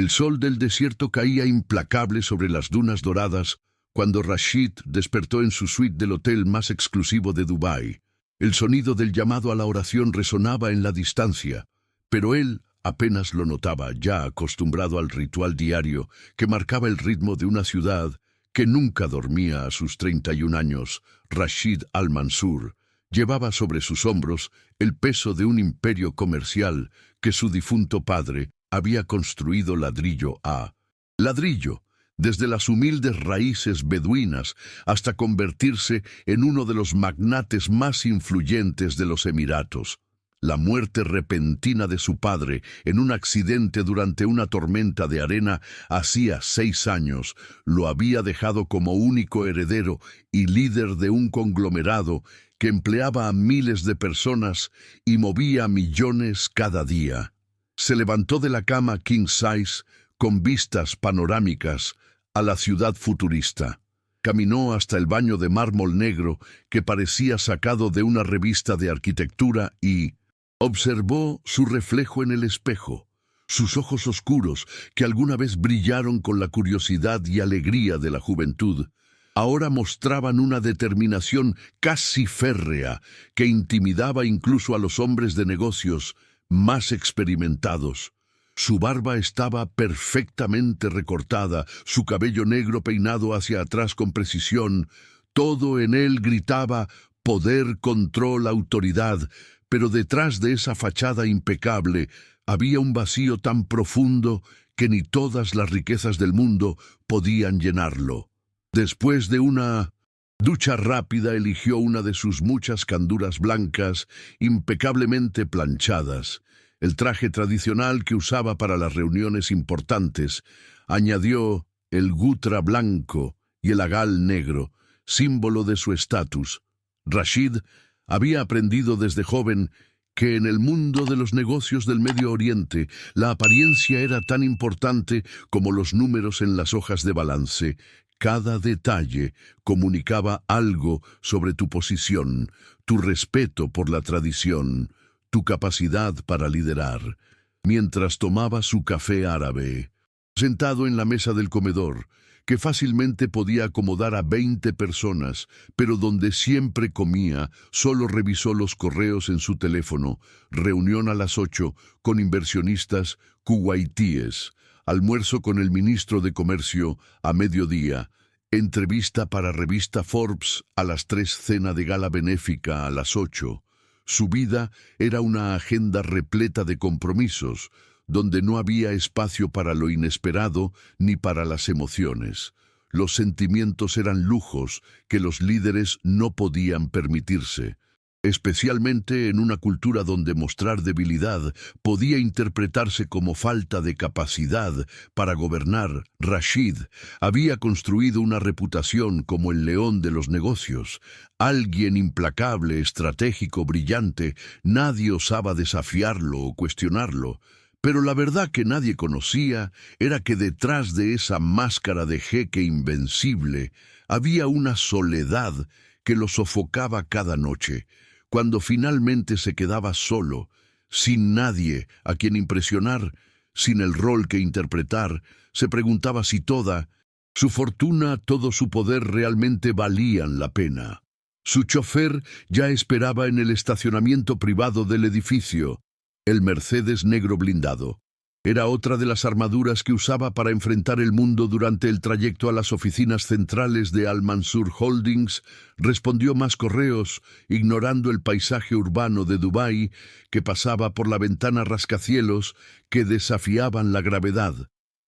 El sol del desierto caía implacable sobre las dunas doradas cuando Rashid despertó en su suite del hotel más exclusivo de Dubái. El sonido del llamado a la oración resonaba en la distancia, pero él apenas lo notaba, ya acostumbrado al ritual diario que marcaba el ritmo de una ciudad que nunca dormía a sus 31 años. Rashid Al-Mansur llevaba sobre sus hombros el peso de un imperio comercial que su difunto padre había construido ladrillo a ladrillo, desde las humildes raíces beduinas hasta convertirse en uno de los magnates más influyentes de los Emiratos. La muerte repentina de su padre en un accidente durante una tormenta de arena hacía 6 años lo había dejado como único heredero y líder de un conglomerado que empleaba a miles de personas y movía millones cada día. Se levantó de la cama king size con vistas panorámicas a la ciudad futurista. Caminó hasta el baño de mármol negro que parecía sacado de una revista de arquitectura y observó su reflejo en el espejo. Sus ojos oscuros, que alguna vez brillaron con la curiosidad y alegría de la juventud, ahora mostraban una determinación casi férrea que intimidaba incluso a los hombres de negocios más experimentados. Su barba estaba perfectamente recortada, su cabello negro peinado hacia atrás con precisión. Todo en él gritaba poder, control, autoridad, pero detrás de esa fachada impecable había un vacío tan profundo que ni todas las riquezas del mundo podían llenarlo. Después de una ducha rápida, eligió una de sus muchas canduras blancas, impecablemente planchadas, el traje tradicional que usaba para las reuniones importantes. Añadió el gutra blanco y el agal negro, símbolo de su estatus. Rashid había aprendido desde joven que en el mundo de los negocios del Medio Oriente la apariencia era tan importante como los números en las hojas de balance. Cada detalle comunicaba algo sobre tu posición, tu respeto por la tradición, tu capacidad para liderar. Mientras tomaba su café árabe, sentado en la mesa del comedor, que fácilmente podía acomodar a 20 personas, pero donde siempre comía, solo revisó los correos en su teléfono. Reunión a las 8 con inversionistas kuwaitíes, almuerzo con el ministro de Comercio a mediodía, entrevista para revista Forbes a las 3, cena de gala benéfica a las 8. Su vida era una agenda repleta de compromisos, donde no había espacio para lo inesperado ni para las emociones. Los sentimientos eran lujos que los líderes no podían permitirse, especialmente en una cultura donde mostrar debilidad podía interpretarse como falta de capacidad para gobernar. Rashid había construido una reputación como el león de los negocios, alguien implacable, estratégico, brillante. Nadie osaba desafiarlo o cuestionarlo. Pero la verdad que nadie conocía era que detrás de esa máscara de jeque invencible había una soledad que lo sofocaba cada noche. Cuando finalmente se quedaba solo, sin nadie a quien impresionar, sin el rol que interpretar, se preguntaba si toda su fortuna, todo su poder realmente valían la pena. Su chofer ya esperaba en el estacionamiento privado del edificio. El Mercedes negro blindado era otra de las armaduras que usaba para enfrentar el mundo durante el trayecto a las oficinas centrales de Al-Mansur Holdings. Respondió más correos, ignorando el paisaje urbano de Dubái que pasaba por la ventana rascacielos que desafiaban la gravedad.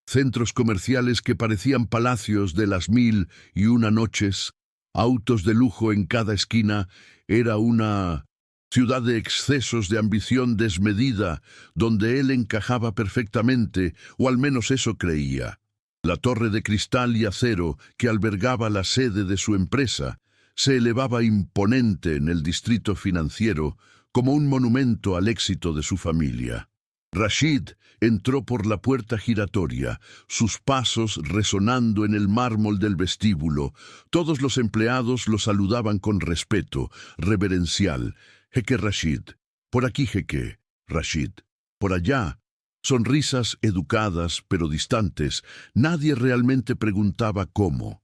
Centros comerciales que parecían palacios de las 1001 noches, autos de lujo en cada esquina. Era una ciudad de excesos, de ambición desmedida, donde él encajaba perfectamente, o al menos eso creía. La torre de cristal y acero que albergaba la sede de su empresa se elevaba imponente en el distrito financiero como un monumento al éxito de su familia. Rashid entró por la puerta giratoria, sus pasos resonando en el mármol del vestíbulo. Todos los empleados lo saludaban con respeto reverencial. Jeque Rashid. Por aquí, jeque Rashid. Por allá, Sonrisas educadas pero distantes. Nadie realmente preguntaba cómo.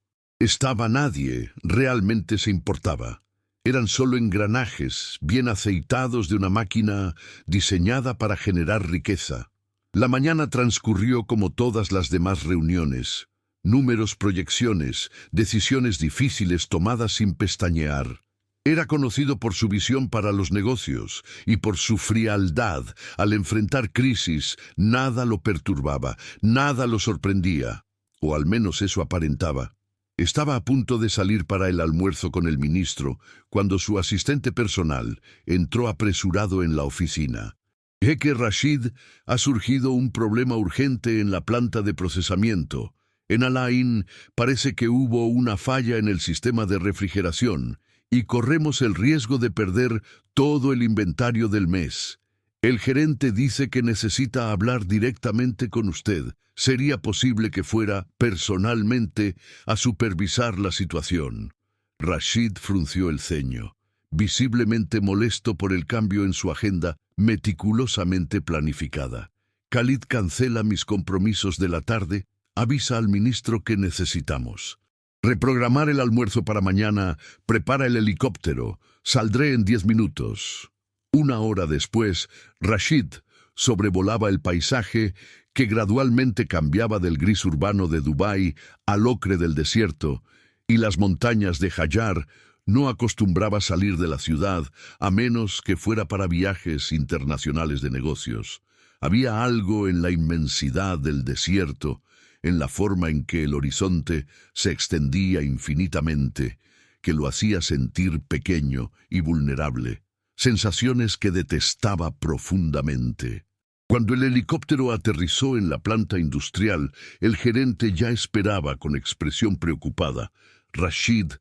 Nadie realmente se importaba. Eran solo engranajes bien aceitados de una máquina diseñada para generar riqueza. La mañana transcurrió como todas las demás reuniones. Números, proyecciones, decisiones difíciles tomadas sin pestañear. Era conocido por su visión para los negocios y por su frialdad. Al enfrentar crisis, nada lo perturbaba, nada lo sorprendía, o al menos eso aparentaba. Estaba a punto de salir para el almuerzo con el ministro, cuando su asistente personal entró apresurado en la oficina. Jeque Rashid, ha surgido un problema urgente en la planta de procesamiento. En Al Ain parece que hubo una falla en el sistema de refrigeración y corremos el riesgo de perder todo el inventario del mes. El gerente dice que necesita hablar directamente con usted. ¿Sería posible que fuera personalmente a supervisar la situación? Rashid frunció el ceño, visiblemente molesto por el cambio en su agenda meticulosamente planificada. Khalid cancela mis compromisos de la tarde. Avisa al ministro que necesitamos reprogramar el almuerzo para mañana. Prepara el helicóptero. Saldré en 10 minutos. Una hora después, Rashid sobrevolaba el paisaje que gradualmente cambiaba del gris urbano de Dubái al ocre del desierto, y las montañas de Hajar. No acostumbraba salir de la ciudad, a menos que fuera para viajes internacionales de negocios. Había algo en la inmensidad del desierto, en la forma en que el horizonte se extendía infinitamente, que lo hacía sentir pequeño y vulnerable, sensaciones que detestaba profundamente. Cuando el helicóptero aterrizó en la planta industrial, el gerente ya esperaba con expresión preocupada. Rashid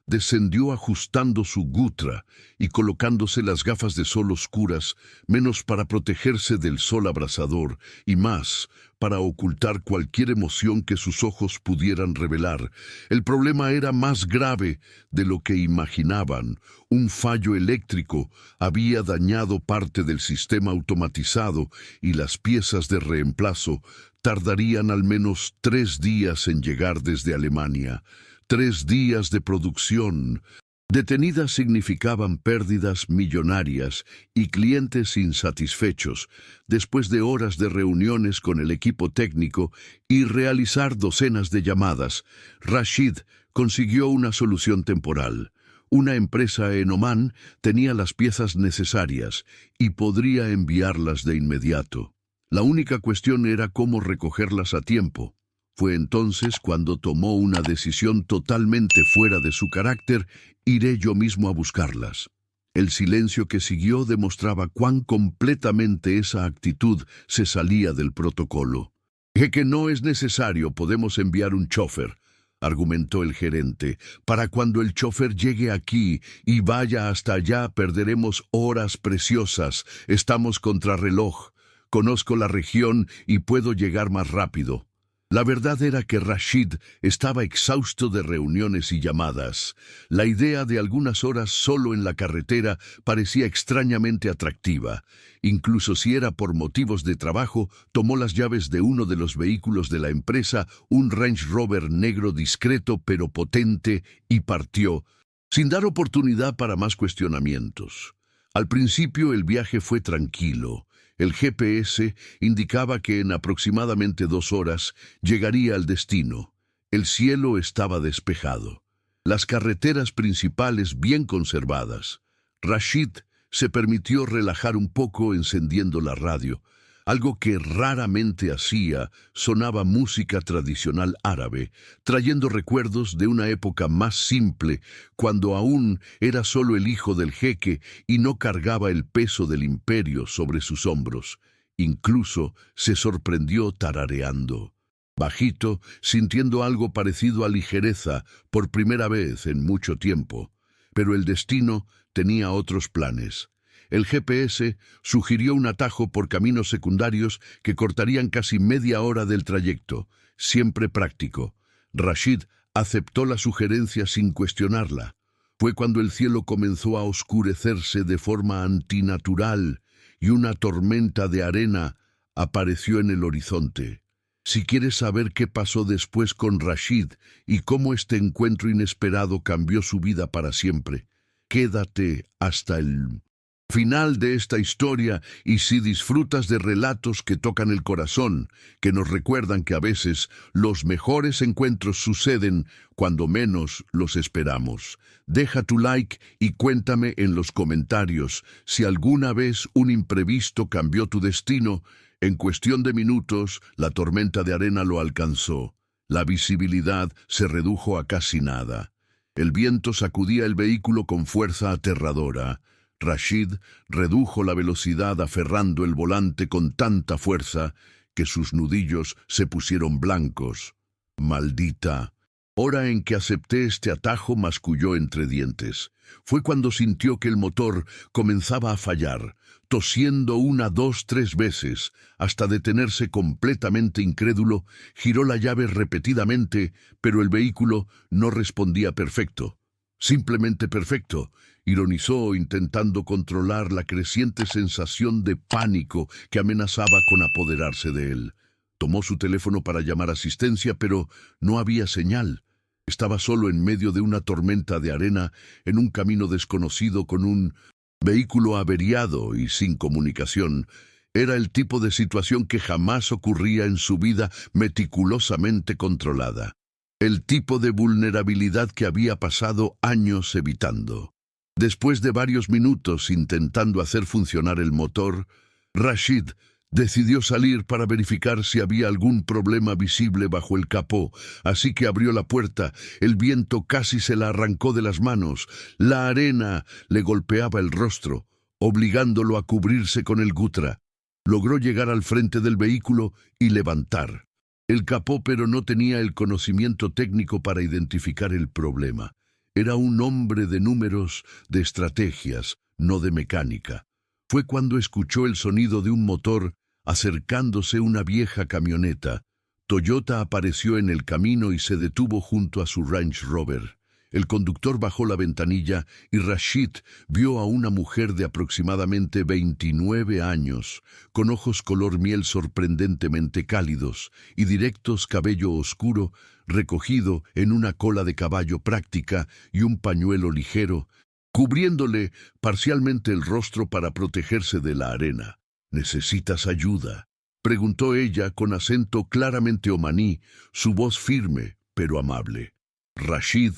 descendió ajustando su gutra y colocándose las gafas de sol oscuras, menos para protegerse del sol abrasador y más para ocultar cualquier emoción que sus ojos pudieran revelar. El problema era más grave de lo que imaginaban. Un fallo eléctrico había dañado parte del sistema automatizado y las piezas de reemplazo tardarían al menos 3 días en llegar desde Alemania. 3 días de producción. Detenidas significaban pérdidas millonarias y clientes insatisfechos, después de horas de reuniones con el equipo técnico y realizar docenas de llamadas. Rashid consiguió una solución temporal. Una empresa en Omán tenía las piezas necesarias y podría enviarlas de inmediato. La única cuestión era cómo recogerlas a tiempo. Fue entonces cuando tomó una decisión totalmente fuera de su carácter: iré yo mismo a buscarlas. El silencio que siguió demostraba cuán completamente esa actitud se salía del protocolo. Que no es necesario, podemos enviar un chofer, argumentó el gerente. Para cuando el chofer llegue aquí y vaya hasta allá perderemos horas preciosas. Estamos contrarreloj. Conozco la región y puedo llegar más rápido. La verdad era que Rashid estaba exhausto de reuniones y llamadas. La idea de algunas horas solo en la carretera parecía extrañamente atractiva. Incluso si era por motivos de trabajo, tomó las llaves de uno de los vehículos de la empresa, un Range Rover negro discreto pero potente, y partió, sin dar oportunidad para más cuestionamientos. Al principio el viaje fue tranquilo. El GPS indicaba que en aproximadamente 2 horas llegaría al destino. El cielo estaba despejado. Las carreteras principales bien conservadas. Rashid se permitió relajar un poco encendiendo la radio. Algo que raramente hacía. Sonaba música tradicional árabe, trayendo recuerdos de una época más simple, cuando aún era solo el hijo del jeque y no cargaba el peso del imperio sobre sus hombros. Incluso se sorprendió tarareando, bajito, sintiendo algo parecido a ligereza por primera vez en mucho tiempo. Pero el destino tenía otros planes. El GPS sugirió un atajo por caminos secundarios que cortarían casi media hora del trayecto, siempre práctico. Rashid aceptó la sugerencia sin cuestionarla. Fue cuando el cielo comenzó a oscurecerse de forma antinatural y una tormenta de arena apareció en el horizonte. Si quieres saber qué pasó después con Rashid y cómo este encuentro inesperado cambió su vida para siempre, quédate hasta el final de esta historia, y si disfrutas de relatos que tocan el corazón, que nos recuerdan que a veces los mejores encuentros suceden cuando menos los esperamos. Deja tu like y cuéntame en los comentarios si alguna vez un imprevisto cambió tu destino. En cuestión de minutos, la tormenta de arena lo alcanzó. La visibilidad se redujo a casi nada. El viento sacudía el vehículo con fuerza aterradora. Rashid redujo la velocidad aferrando el volante con tanta fuerza que sus nudillos se pusieron blancos. «Maldita hora en que acepté este atajo», masculló entre dientes. Fue cuando sintió que el motor comenzaba a fallar, tosiendo 1, 2, 3 veces, hasta detenerse completamente incrédulo. Giró la llave repetidamente, pero el vehículo no respondía perfecto. «Simplemente perfecto», ironizó, intentando controlar la creciente sensación de pánico que amenazaba con apoderarse de él. Tomó su teléfono para llamar asistencia, pero no había señal. Estaba solo en medio de una tormenta de arena, en un camino desconocido con un vehículo averiado y sin comunicación. Era el tipo de situación que jamás ocurría en su vida meticulosamente controlada. El tipo de vulnerabilidad que había pasado años evitando. Después de varios minutos intentando hacer funcionar el motor, Rashid decidió salir para verificar si había algún problema visible bajo el capó, así que abrió la puerta. El viento casi se la arrancó de las manos. La arena le golpeaba el rostro, obligándolo a cubrirse con el gutra. Logró llegar al frente del vehículo y levantar el capó, pero no tenía el conocimiento técnico para identificar el problema. Era un hombre de números, de estrategias, no de mecánica. Fue cuando escuchó el sonido de un motor acercándose una vieja camioneta. Toyota apareció en el camino y se detuvo junto a su Range Rover. El conductor bajó la ventanilla y Rashid vio a una mujer de aproximadamente 29 años, con ojos color miel sorprendentemente cálidos y directos, cabello oscuro, recogido en una cola de caballo práctica y un pañuelo ligero, cubriéndole parcialmente el rostro para protegerse de la arena. «¿Necesitas ayuda?», preguntó ella con acento claramente omaní, su voz firme pero amable. Rashid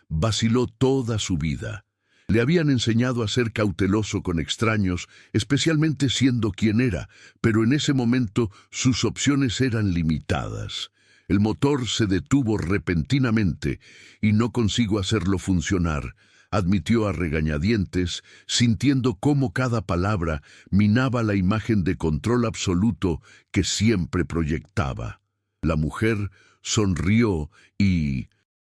vaciló toda su vida. Le habían enseñado a ser cauteloso con extraños, especialmente siendo quien era, pero en ese momento sus opciones eran limitadas. El motor se detuvo repentinamente y no consigo hacerlo funcionar, admitió a regañadientes, sintiendo cómo cada palabra minaba la imagen de control absoluto que siempre proyectaba. La mujer sonrió y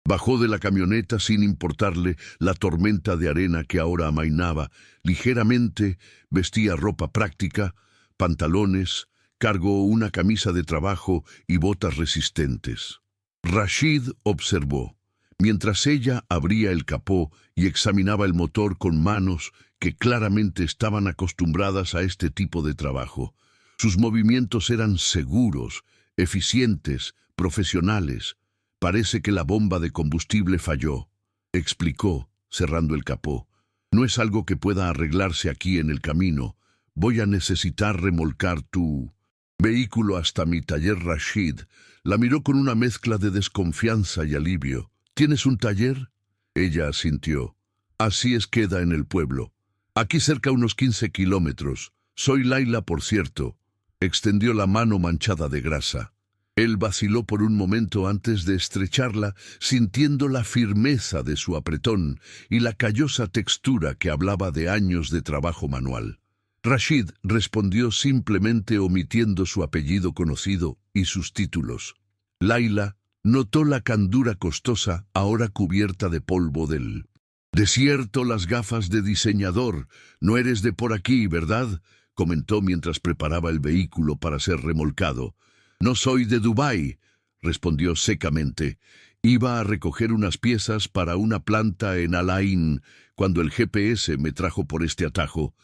bajó de la camioneta sin importarle la tormenta de arena que ahora amainaba. Ligeramente vestía ropa práctica, pantalones, cargó una camisa de trabajo y botas resistentes. Rashid observó, mientras ella abría el capó y examinaba el motor con manos que claramente estaban acostumbradas a este tipo de trabajo. Sus movimientos eran seguros, eficientes, profesionales. «Parece que la bomba de combustible falló», explicó, cerrando el capó. «No es algo que pueda arreglarse aquí en el camino. Voy a necesitar remolcar tu vehículo hasta mi taller». Rashid la miró con una mezcla de desconfianza y alivio. «¿Tienes un taller?». Ella asintió. «Así es, queda en el pueblo. Aquí cerca unos 15 kilómetros. Soy Laila, por cierto». Extendió la mano manchada de grasa. Él vaciló por un momento antes de estrecharla, sintiendo la firmeza de su apretón y la callosa textura que hablaba de años de trabajo manual. Rashid respondió simplemente omitiendo su apellido conocido y sus títulos. Laila notó la candura costosa, ahora cubierta de polvo del desierto, las gafas de diseñador. «No eres de por aquí, ¿verdad?», comentó mientras preparaba el vehículo para ser remolcado. «No soy de Dubái», respondió secamente. «Iba a recoger unas piezas para una planta en Al Ain cuando el GPS me trajo por este atajo».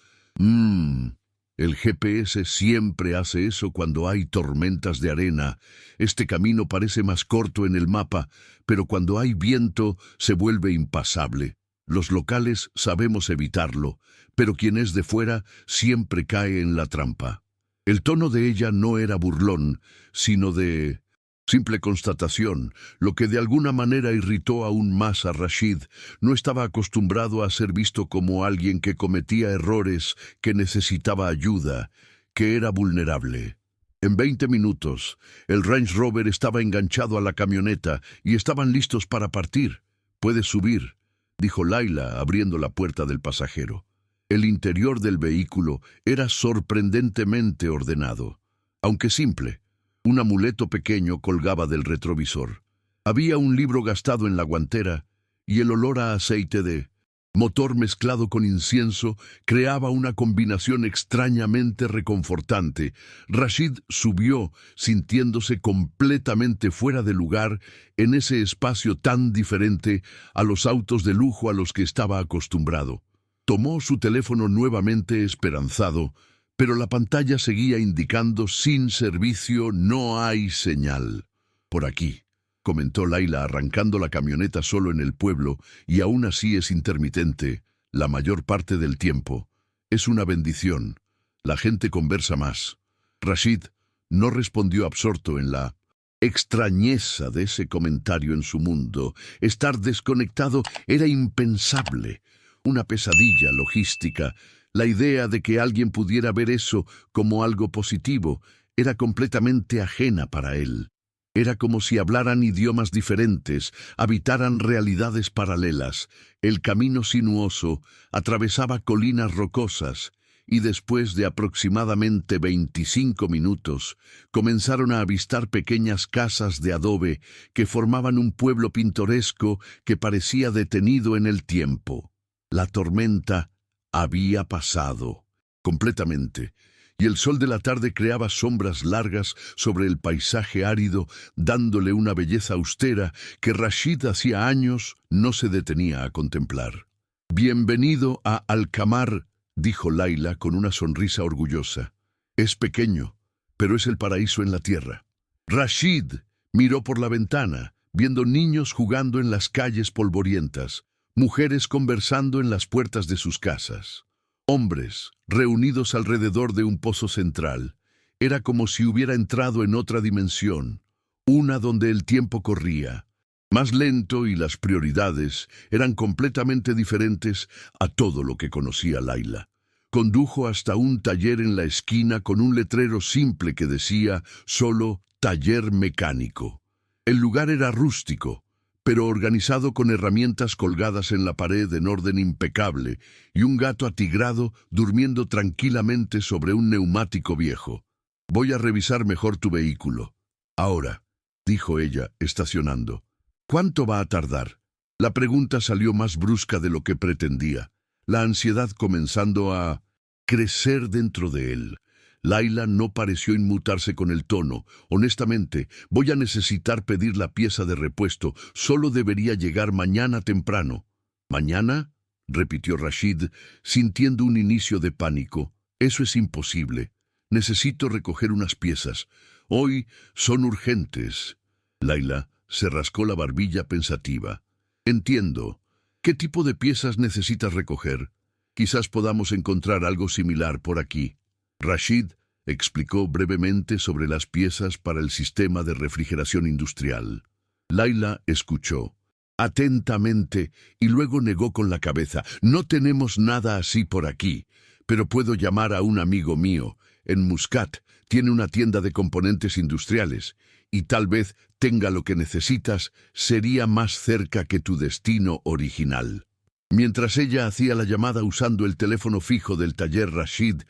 El GPS siempre hace eso cuando hay tormentas de arena. Este camino parece más corto en el mapa, pero cuando hay viento se vuelve impasable. Los locales sabemos evitarlo, pero quien es de fuera siempre cae en la trampa. El tono de ella no era burlón, sino de simple constatación, lo que de alguna manera irritó aún más a Rashid. No estaba acostumbrado a ser visto como alguien que cometía errores, que necesitaba ayuda, que era vulnerable. En 20 minutos, el Range Rover estaba enganchado a la camioneta y estaban listos para partir. «Puedes subir», dijo Layla, abriendo la puerta del pasajero. El interior del vehículo era sorprendentemente ordenado, aunque simple. Un amuleto pequeño colgaba del retrovisor. Había un libro gastado en la guantera y el olor a aceite de motor mezclado con incienso creaba una combinación extrañamente reconfortante. Rashid subió, sintiéndose completamente fuera de lugar en ese espacio tan diferente a los autos de lujo a los que estaba acostumbrado. Tomó su teléfono nuevamente esperanzado, pero la pantalla seguía indicando «Sin servicio, no hay señal». «Por aquí», comentó Layla arrancando la camioneta solo en el pueblo, y aún así es intermitente, la mayor parte del tiempo. Es una bendición. La gente conversa más. Rashid no respondió absorto en la extrañeza de ese comentario en su mundo. Estar desconectado era impensable. Una pesadilla logística. La idea de que alguien pudiera ver eso como algo positivo era completamente ajena para él. Era como si hablaran idiomas diferentes, habitaran realidades paralelas. El camino sinuoso atravesaba colinas rocosas y después de aproximadamente 25 minutos comenzaron a avistar pequeñas casas de adobe que formaban un pueblo pintoresco que parecía detenido en el tiempo. La tormenta había pasado completamente, y el sol de la tarde creaba sombras largas sobre el paisaje árido, dándole una belleza austera que Rashid hacía años no se detenía a contemplar. «Bienvenido a Alkamar», dijo Layla con una sonrisa orgullosa. «Es pequeño, pero es el paraíso en la tierra». Rashid miró por la ventana, viendo niños jugando en las calles polvorientas, mujeres conversando en las puertas de sus casas, hombres reunidos alrededor de un pozo central. Era como si hubiera entrado en otra dimensión, una donde el tiempo corría más lento y las prioridades eran completamente diferentes a todo lo que conocía Layla. Condujo hasta un taller en la esquina con un letrero simple que decía solo «Taller mecánico». El lugar era rústico, pero organizado con herramientas colgadas en la pared en orden impecable y un gato atigrado durmiendo tranquilamente sobre un neumático viejo. «Voy a revisar mejor tu vehículo. Ahora», dijo ella, estacionando. «¿Cuánto va a tardar?» La pregunta salió más brusca de lo que pretendía, la ansiedad comenzando a crecer dentro de él. Layla no pareció inmutarse con el tono. «Honestamente, voy a necesitar pedir la pieza de repuesto. Solo debería llegar mañana temprano». «¿Mañana?», repitió Rashid, sintiendo un inicio de pánico. «Eso es imposible. Necesito recoger unas piezas. Hoy son urgentes». Layla se rascó la barbilla pensativa. «Entiendo. ¿Qué tipo de piezas necesitas recoger? Quizás podamos encontrar algo similar por aquí». Rashid explicó brevemente sobre las piezas para el sistema de refrigeración industrial. Layla escuchó atentamente y luego negó con la cabeza. «No tenemos nada así por aquí, pero puedo llamar a un amigo mío. En Muscat tiene una tienda de componentes industriales y tal vez tenga lo que necesitas. Sería más cerca que tu destino original». Mientras ella hacía la llamada usando el teléfono fijo del taller, Rashid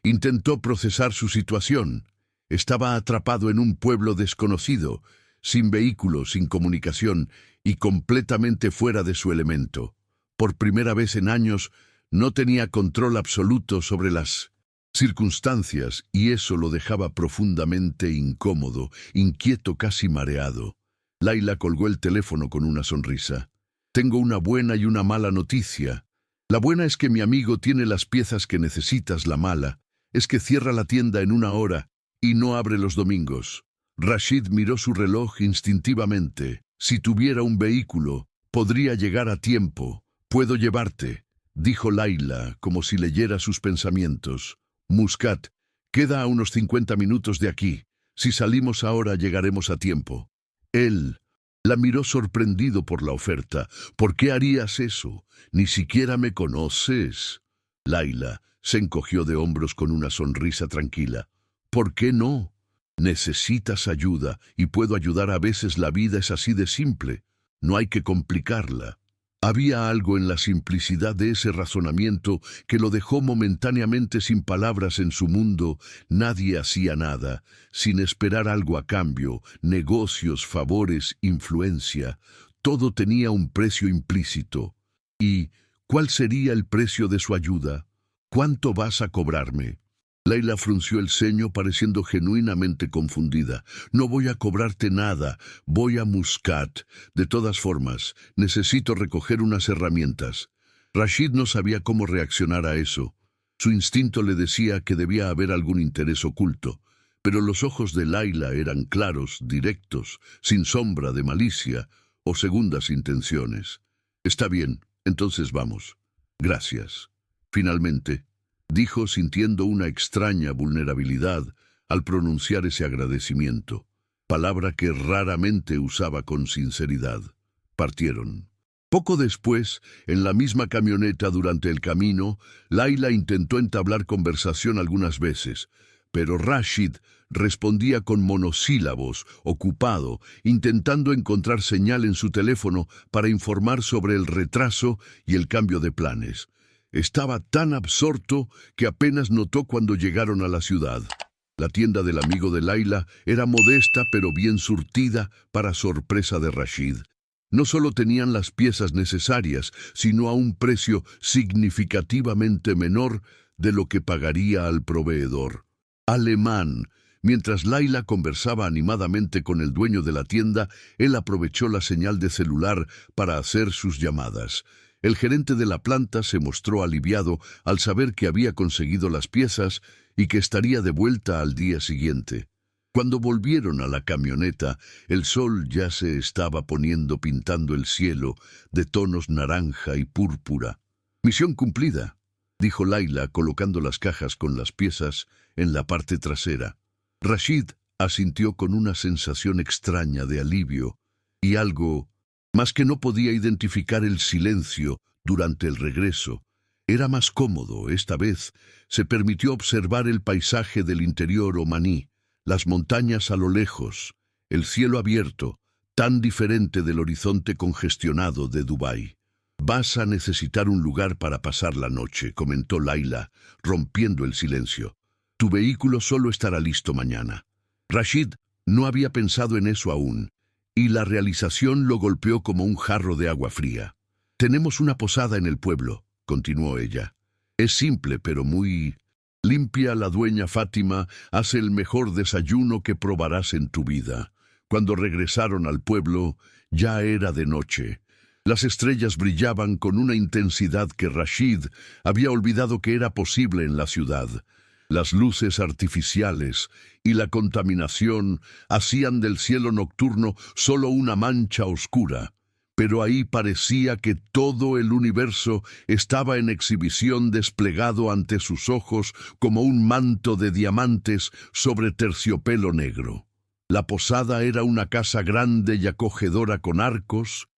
intentó procesar su situación. Estaba atrapado en un pueblo desconocido, sin vehículo, sin comunicación y completamente fuera de su elemento. Por primera vez en años, no tenía control absoluto sobre las circunstancias y eso lo dejaba profundamente incómodo, inquieto, casi mareado. Layla colgó el teléfono con una sonrisa. «Tengo una buena y una mala noticia. La buena es que mi amigo tiene las piezas que necesitas, la mala es que cierra la tienda en 1 hora y no abre los domingos. Rashid miró su reloj instintivamente. Si tuviera un vehículo, podría llegar a tiempo. «Puedo llevarte», dijo Layla, como si leyera sus pensamientos. «Muscat, queda a unos 50 minutos de aquí. Si salimos ahora, llegaremos a tiempo». Él la miró sorprendido por la oferta. «¿Por qué harías eso? Ni siquiera me conoces». Layla se encogió de hombros con una sonrisa tranquila. «¿Por qué no? Necesitas ayuda y puedo ayudar. A veces la vida es así de simple. No hay que complicarla». Había algo en la simplicidad de ese razonamiento que lo dejó momentáneamente sin palabras. En su mundo nadie hacía nada, sin esperar algo a cambio, negocios, favores, influencia. Todo tenía un precio implícito. ¿Y cuál sería el precio de su ayuda? ¿Cuánto vas a cobrarme? Layla frunció el ceño, pareciendo genuinamente confundida. «No voy a cobrarte nada, voy a Muscat. De todas formas, necesito recoger unas herramientas». Rashid no sabía cómo reaccionar a eso. Su instinto le decía que debía haber algún interés oculto, pero los ojos de Layla eran claros, directos, sin sombra de malicia o segundas intenciones. «Está bien, entonces vamos. Gracias». Finalmente, dijo, sintiendo una extraña vulnerabilidad al pronunciar ese agradecimiento, palabra que raramente usaba con sinceridad. Partieron. Poco después, en la misma camioneta durante el camino, Layla intentó entablar conversación algunas veces, pero Rashid respondía con monosílabos, ocupado, intentando encontrar señal en su teléfono para informar sobre el retraso y el cambio de planes. Estaba tan absorto que apenas notó cuando llegaron a la ciudad. La tienda del amigo de Layla era modesta pero bien surtida, para sorpresa de Rashid. No solo tenían las piezas necesarias, sino a un precio significativamente menor de lo que pagaría al proveedor. Alemán. Mientras Layla conversaba animadamente con el dueño de la tienda, él aprovechó la señal de celular para hacer sus llamadas. El gerente de la planta se mostró aliviado al saber que había conseguido las piezas y que estaría de vuelta al día siguiente. Cuando volvieron a la camioneta, el sol ya se estaba poniendo, pintando el cielo de tonos naranja y púrpura. «Misión cumplida», dijo Layla, colocando las cajas con las piezas en la parte trasera. Rashid asintió con una sensación extraña de alivio y algo más que no podía identificar. El silencio durante el regreso era más cómodo. Esta vez se permitió observar el paisaje del interior omaní, las montañas a lo lejos, el cielo abierto, tan diferente del horizonte congestionado de Dubái. «Vas a necesitar un lugar para pasar la noche», comentó Layla, rompiendo el silencio. «Tu vehículo solo estará listo mañana». Rashid no había pensado en eso aún, y la realización lo golpeó como un jarro de agua fría. «Tenemos una posada en el pueblo», continuó ella. «Es simple, pero muy limpia. La dueña Fátima hace el mejor desayuno que probarás en tu vida». Cuando regresaron al pueblo, ya era de noche. Las estrellas brillaban con una intensidad que Rashid había olvidado que era posible en la ciudad. Las luces artificiales y la contaminación hacían del cielo nocturno solo una mancha oscura, pero ahí parecía que todo el universo estaba en exhibición, desplegado ante sus ojos como un manto de diamantes sobre terciopelo negro. La posada era una casa grande y acogedora con arcos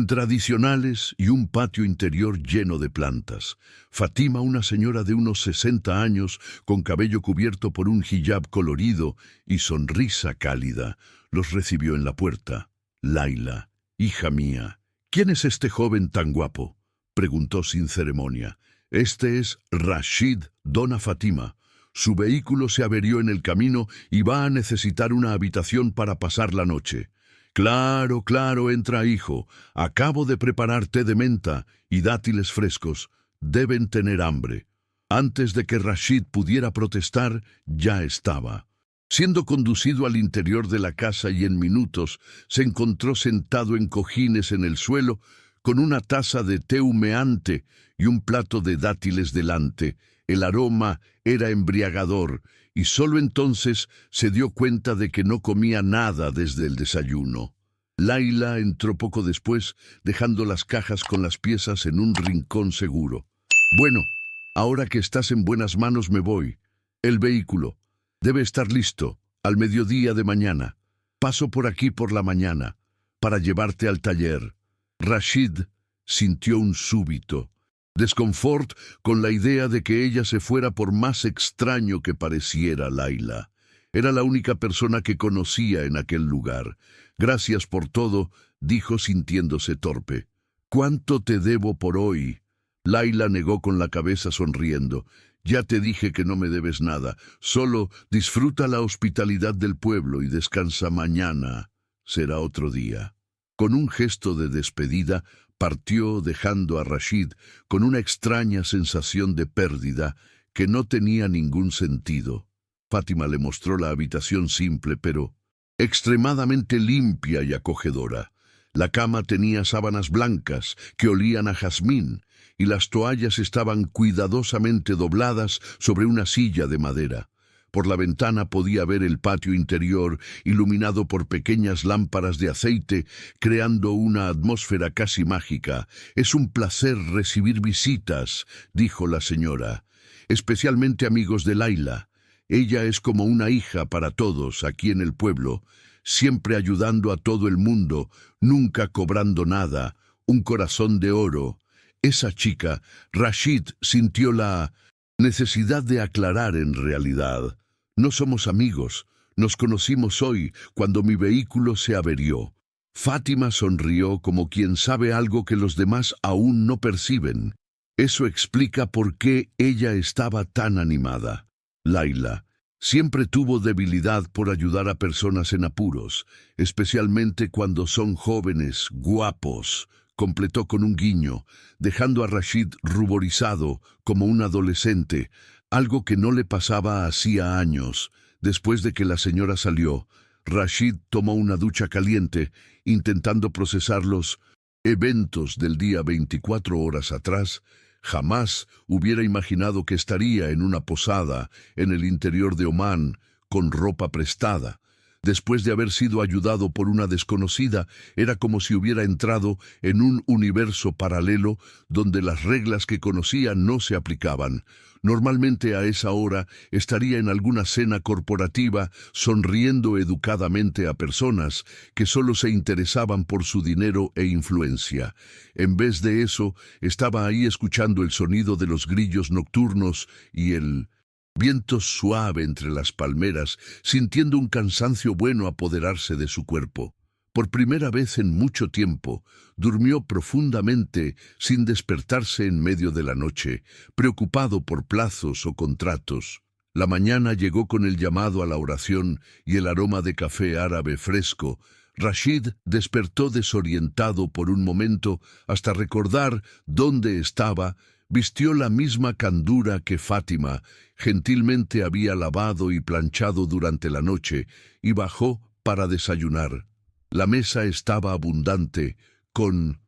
tradicionales y un patio interior lleno de plantas. Fátima, una señora de unos 60 años, con cabello cubierto por un hijab colorido y sonrisa cálida, los recibió en la puerta. «Layla, hija mía, ¿quién es este joven tan guapo?», preguntó sin ceremonia. «Este es Rashid, dona Fátima. Su vehículo se averió en el camino y va a necesitar una habitación para pasar la noche». «Claro, claro, entra, hijo. Acabo de preparar té de menta y dátiles frescos. Deben tener hambre». Antes de que Rashid pudiera protestar, ya estaba. Siendo conducido al interior de la casa y en minutos se encontró sentado en cojines en el suelo, con una taza de té humeante y un plato de dátiles delante. El aroma era embriagador y solo entonces se dio cuenta de que no comía nada desde el desayuno. Laila entró poco después, dejando las cajas con las piezas en un rincón seguro. «Bueno, ahora que estás en buenas manos me voy. El vehículo debe estar listo al mediodía de mañana. Paso por aquí por la mañana para llevarte al taller». Rashid sintió un súbito desconfort con la idea de que ella se fuera, por más extraño que pareciera Laila. Era la única persona que conocía en aquel lugar. «Gracias por todo», dijo sintiéndose torpe. «¿Cuánto te debo por hoy?» Laila negó con la cabeza sonriendo. «Ya te dije que no me debes nada. Solo disfruta la hospitalidad del pueblo y descansa mañana. Será otro día». Con un gesto de despedida, partió dejando a Rashid con una extraña sensación de pérdida que no tenía ningún sentido. Fátima le mostró la habitación simple, pero extremadamente limpia y acogedora. La cama tenía sábanas blancas que olían a jazmín y las toallas estaban cuidadosamente dobladas sobre una silla de madera. Por la ventana podía ver el patio interior, iluminado por pequeñas lámparas de aceite, creando una atmósfera casi mágica. «Es un placer recibir visitas», dijo la señora, «especialmente amigos de Laila. Ella es como una hija para todos aquí en el pueblo, siempre ayudando a todo el mundo, nunca cobrando nada, un corazón de oro». Esa chica, Rashid sintió la necesidad de aclarar en realidad. «No somos amigos. Nos conocimos hoy, cuando mi vehículo se averió». Fátima sonrió como quien sabe algo que los demás aún no perciben. Eso explica por qué ella estaba tan animada. Laila siempre tuvo debilidad por ayudar a personas en apuros, especialmente cuando son jóvenes, guapos, completó con un guiño, dejando a Rashid ruborizado como un adolescente, algo que no le pasaba hacía años. Después de que la señora salió, Rashid tomó una ducha caliente, intentando procesar los eventos del día 24 horas atrás. Jamás hubiera imaginado que estaría en una posada en el interior de Omán con ropa prestada. Después de haber sido ayudado por una desconocida, era como si hubiera entrado en un universo paralelo donde las reglas que conocía no se aplicaban. Normalmente a esa hora estaría en alguna cena corporativa sonriendo educadamente a personas que solo se interesaban por su dinero e influencia. En vez de eso, estaba ahí escuchando el sonido de los grillos nocturnos y el viento suave entre las palmeras, sintiendo un cansancio bueno apoderarse de su cuerpo. Por primera vez en mucho tiempo, durmió profundamente sin despertarse en medio de la noche, preocupado por plazos o contratos. La mañana llegó con el llamado a la oración y el aroma de café árabe fresco. Rashid despertó desorientado por un momento hasta recordar dónde estaba. Vistió la misma candura que Fátima gentilmente había lavado y planchado durante la noche y bajó para desayunar. La mesa estaba abundante, con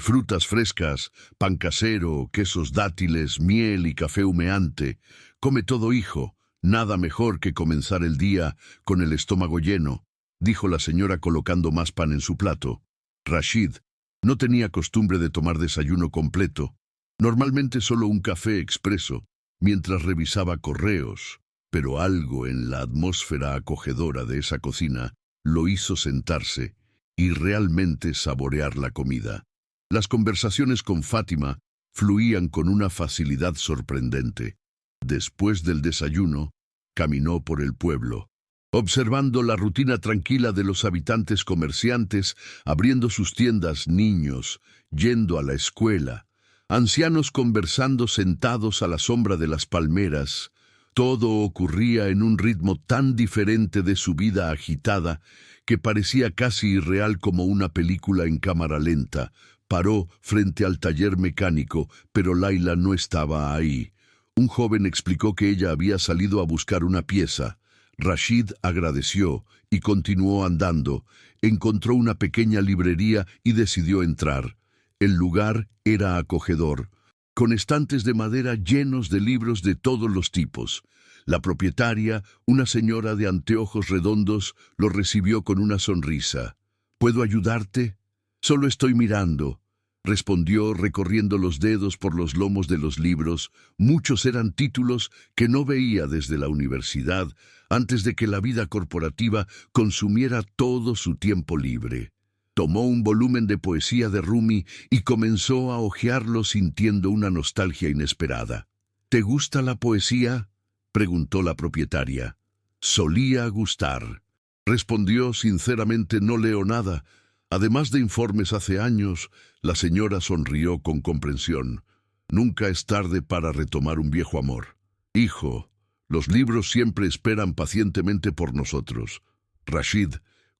frutas frescas, pan casero, quesos dátiles, miel y café humeante. «Come todo, hijo. Nada mejor que comenzar el día con el estómago lleno», dijo la señora colocando más pan en su plato. Rashid no tenía costumbre de tomar desayuno completo. Normalmente solo un café expreso, mientras revisaba correos, pero algo en la atmósfera acogedora de esa cocina lo hizo sentarse y realmente saborear la comida. Las conversaciones con Fátima fluían con una facilidad sorprendente. Después del desayuno, caminó por el pueblo, observando la rutina tranquila de los habitantes comerciantes, abriendo sus tiendas, niños yendo a la escuela, ancianos conversando sentados a la sombra de las palmeras. Todo ocurría en un ritmo tan diferente de su vida agitada que parecía casi irreal, como una película en cámara lenta. Paró frente al taller mecánico, pero Laila no estaba ahí. Un joven explicó que ella había salido a buscar una pieza. Rashid agradeció y continuó andando. Encontró una pequeña librería y decidió entrar. El lugar era acogedor. con estantes de madera llenos de libros de todos los tipos. La propietaria, una señora de anteojos redondos, lo recibió con una sonrisa. ¿Puedo ayudarte? Solo estoy mirando, respondió recorriendo los dedos por los lomos de los libros. Muchos eran títulos que no veía desde la universidad, antes de que la vida corporativa consumiera todo su tiempo libre. Tomó un volumen de poesía de Rumi y comenzó a hojearlo sintiendo una nostalgia inesperada. ¿Te gusta la poesía?, preguntó la propietaria. Solía gustar. Respondió sinceramente: no leo nada. Además de informes hace años, la señora sonrió con comprensión. Nunca es tarde para retomar un viejo amor. Hijo, los libros siempre esperan pacientemente por nosotros. Rashid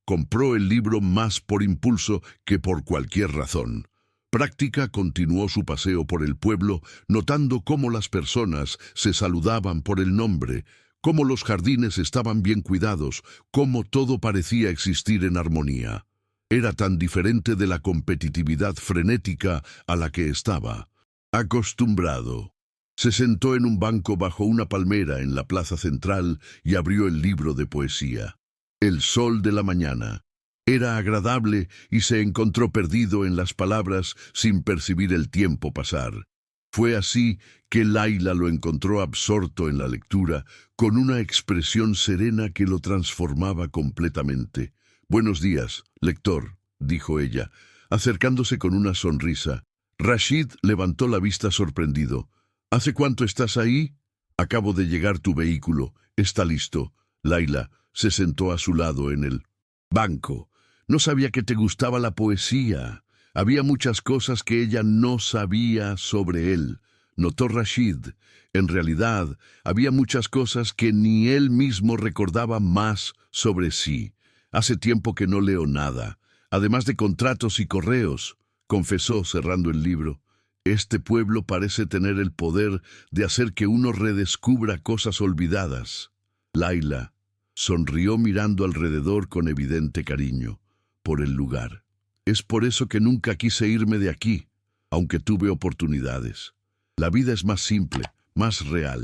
compró el libro más por impulso que por cualquier razón. Práctica continuó su paseo por el pueblo, notando cómo las personas se saludaban por el nombre, cómo los jardines estaban bien cuidados, cómo todo parecía existir en armonía. Era tan diferente de la competitividad frenética a la que estaba acostumbrado. Se sentó en un banco bajo una palmera en la plaza central y abrió el libro de poesía. El sol de la mañana era agradable y se encontró perdido en las palabras sin percibir el tiempo pasar. Fue así que Laila lo encontró absorto en la lectura, con una expresión serena que lo transformaba completamente. «Buenos días, lector», dijo ella, acercándose con una sonrisa. Rashid levantó la vista sorprendido. «¿Hace cuánto estás ahí?» «Acabo de llegar, tu vehículo. Está listo». Laila se sentó a su lado en el banco. No sabía que te gustaba la poesía. Había muchas cosas que ella no sabía sobre él, notó Rashid. En realidad, había muchas cosas que ni él mismo recordaba más sobre sí. Hace tiempo que no leo nada, además de contratos y correos, confesó cerrando el libro. Este pueblo parece tener el poder de hacer que uno redescubra cosas olvidadas. Laila sonrió mirando alrededor con evidente cariño por el lugar. Es por eso que nunca quise irme de aquí, aunque tuve oportunidades. La vida es más simple, más real.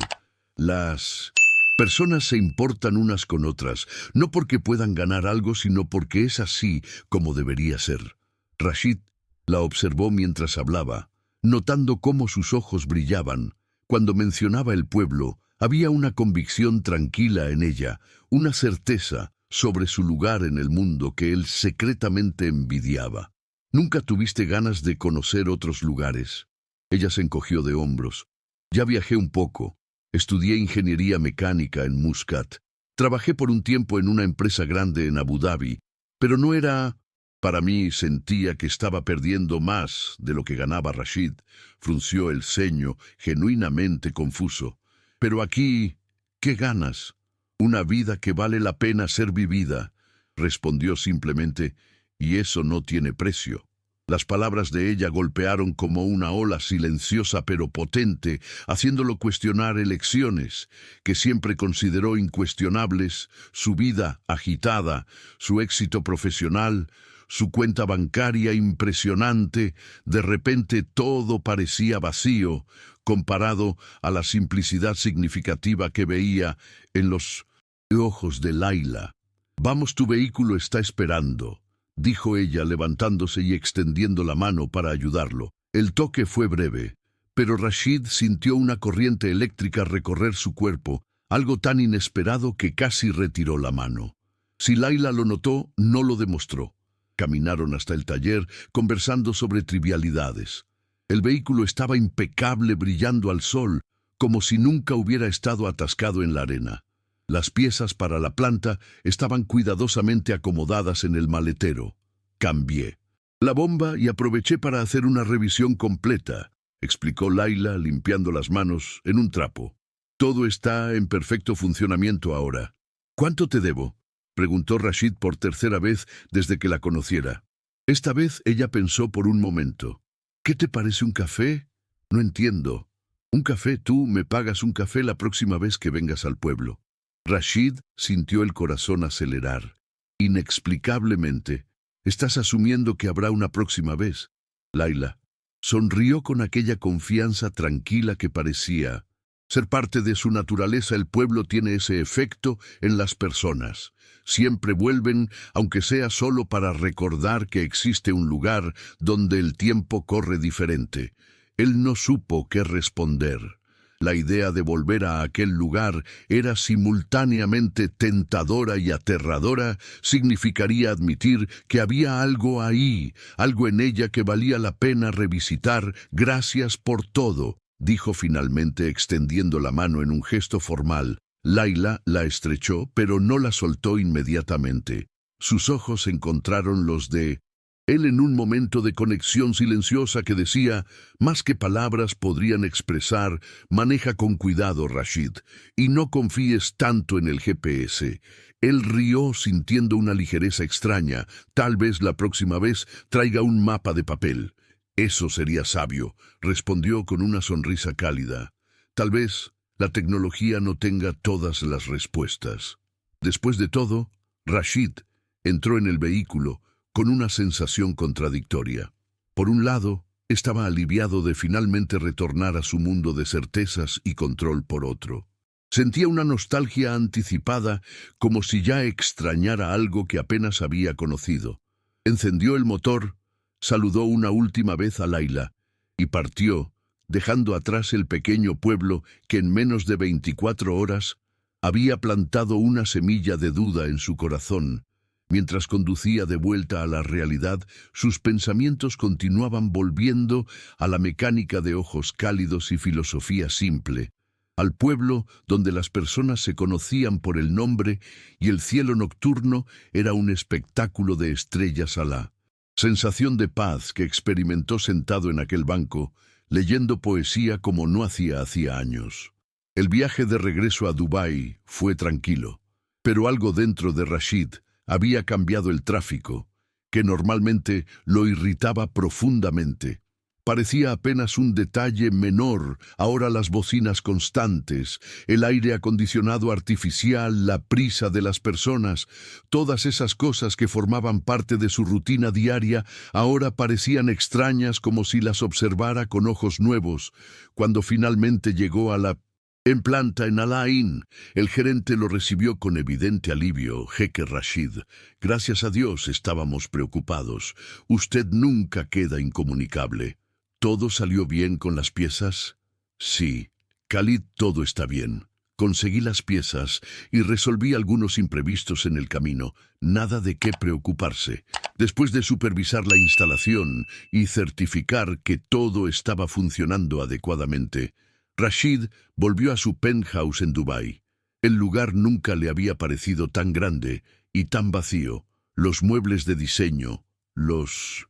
Las personas se importan unas con otras, no porque puedan ganar algo, sino porque es así como debería ser. Rashid la observó mientras hablaba, notando cómo sus ojos brillaban. Cuando mencionaba el pueblo, había una convicción tranquila en ella, una certeza sobre su lugar en el mundo que él secretamente envidiaba. ¿Nunca tuviste ganas de conocer otros lugares? Ella se encogió de hombros. Ya viajé un poco. Estudié ingeniería mecánica en Muscat. Trabajé por un tiempo en una empresa grande en Abu Dhabi, pero no era... Para mí sentía que estaba perdiendo más de lo que ganaba Rashid. Frunció el ceño, genuinamente confuso. Pero aquí, ¿qué ganas? Una vida que vale la pena ser vivida, respondió simplemente, y eso no tiene precio. Las palabras de ella golpearon como una ola silenciosa pero potente, haciéndolo cuestionar elecciones que siempre consideró incuestionables, su vida agitada, su éxito profesional, su cuenta bancaria impresionante. De repente todo parecía vacío, comparado a la simplicidad significativa que veía en los ojos de Laila. «Vamos, tu vehículo está esperando», dijo ella levantándose y extendiendo la mano para ayudarlo. El toque fue breve, pero Rashid sintió una corriente eléctrica recorrer su cuerpo, algo tan inesperado que casi retiró la mano. Si Laila lo notó, no lo demostró. Caminaron hasta el taller, conversando sobre trivialidades. El vehículo estaba impecable, brillando al sol, como si nunca hubiera estado atascado en la arena. Las piezas para la planta estaban cuidadosamente acomodadas en el maletero. Cambié la bomba y aproveché para hacer una revisión completa, explicó Laila, limpiando las manos en un trapo. Todo está en perfecto funcionamiento ahora. ¿Cuánto te debo?, preguntó Rashid por tercera vez desde que la conociera. Esta vez ella pensó por un momento. ¿Qué te parece un café? No entiendo. ¿Un café? Tú me pagas un café la próxima vez que vengas al pueblo. Rashid sintió el corazón acelerar. Inexplicablemente, estás asumiendo que habrá una próxima vez. Laila Sonrió con aquella confianza tranquila que parecía ser parte de su naturaleza. El pueblo tiene ese efecto en las personas. Siempre vuelven, aunque sea solo para recordar que existe un lugar donde el tiempo corre diferente. Él no supo qué responder. La idea de volver a aquel lugar era simultáneamente tentadora y aterradora. Significaría admitir que había algo ahí, algo en ella que valía la pena revisitar. Gracias por todo, dijo finalmente extendiendo la mano en un gesto formal. Layla la estrechó, pero no la soltó inmediatamente. Sus ojos encontraron los de él en un momento de conexión silenciosa que decía, más que palabras podrían expresar, maneja con cuidado, Rashid, y no confíes tanto en el GPS. Él rió sintiendo una ligereza extraña. Tal vez la próxima vez traiga un mapa de papel. Eso sería sabio, respondió con una sonrisa cálida. Tal vez la tecnología no tenga todas las respuestas. Después de todo, Rashid entró en el vehículo con una sensación contradictoria. Por un lado, estaba aliviado de finalmente retornar a su mundo de certezas y control. Por otro, sentía una nostalgia anticipada, como si ya extrañara algo que apenas había conocido. Encendió el motor, saludó una última vez a Layla y partió, dejando atrás el pequeño pueblo que en menos de 24 horas había plantado una semilla de duda en su corazón. Mientras conducía de vuelta a la realidad, sus pensamientos continuaban volviendo a la mecánica de ojos cálidos y filosofía simple, al pueblo donde las personas se conocían por el nombre y el cielo nocturno era un espectáculo de estrellas. A la sensación de paz que experimentó sentado en aquel banco, leyendo poesía como no hacía años. El viaje de regreso a Dubái fue tranquilo, pero algo dentro de Rashid había cambiado. El tráfico, que normalmente lo irritaba profundamente, parecía apenas un detalle menor. Ahora las bocinas constantes, el aire acondicionado artificial, la prisa de las personas, todas esas cosas que formaban parte de su rutina diaria, ahora parecían extrañas, como si las observara con ojos nuevos. Cuando finalmente llegó a la planta en Al-Ain, el gerente lo recibió con evidente alivio. Jeque Rashid, gracias a Dios estábamos preocupados. Usted nunca queda incomunicable. ¿Todo salió bien con las piezas? Sí, Khalid, todo está bien. Conseguí las piezas y resolví algunos imprevistos en el camino. Nada de qué preocuparse. Después de supervisar la instalación y certificar que todo estaba funcionando adecuadamente, Rashid volvió a su penthouse en Dubái. El lugar nunca le había parecido tan grande y tan vacío. Los muebles de diseño, los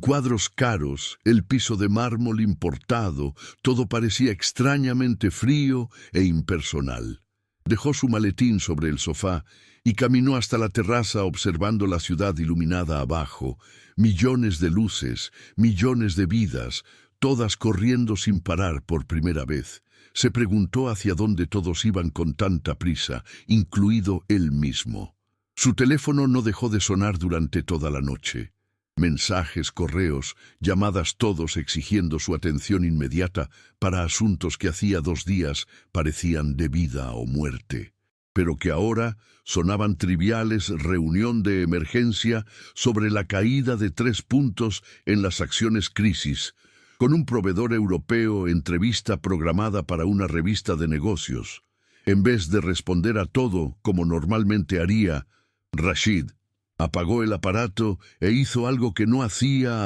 cuadros caros, el piso de mármol importado, todo parecía extrañamente frío e impersonal. Dejó su maletín sobre el sofá y caminó hasta la terraza observando la ciudad iluminada abajo. Millones de luces, millones de vidas, todas corriendo sin parar por primera vez. Se preguntó hacia dónde todos iban con tanta prisa, incluido él mismo. Su teléfono no dejó de sonar durante toda la noche. Mensajes, correos, llamadas, todos exigiendo su atención inmediata para asuntos que hacía 2 días parecían de vida o muerte, pero que ahora sonaban triviales. Reunión de emergencia sobre la caída de 3 puntos en las acciones crisis, con un proveedor europeo. Entrevista programada para una revista de negocios. En vez de responder a todo como normalmente haría, Rashid apagó el aparato e hizo algo que no hacía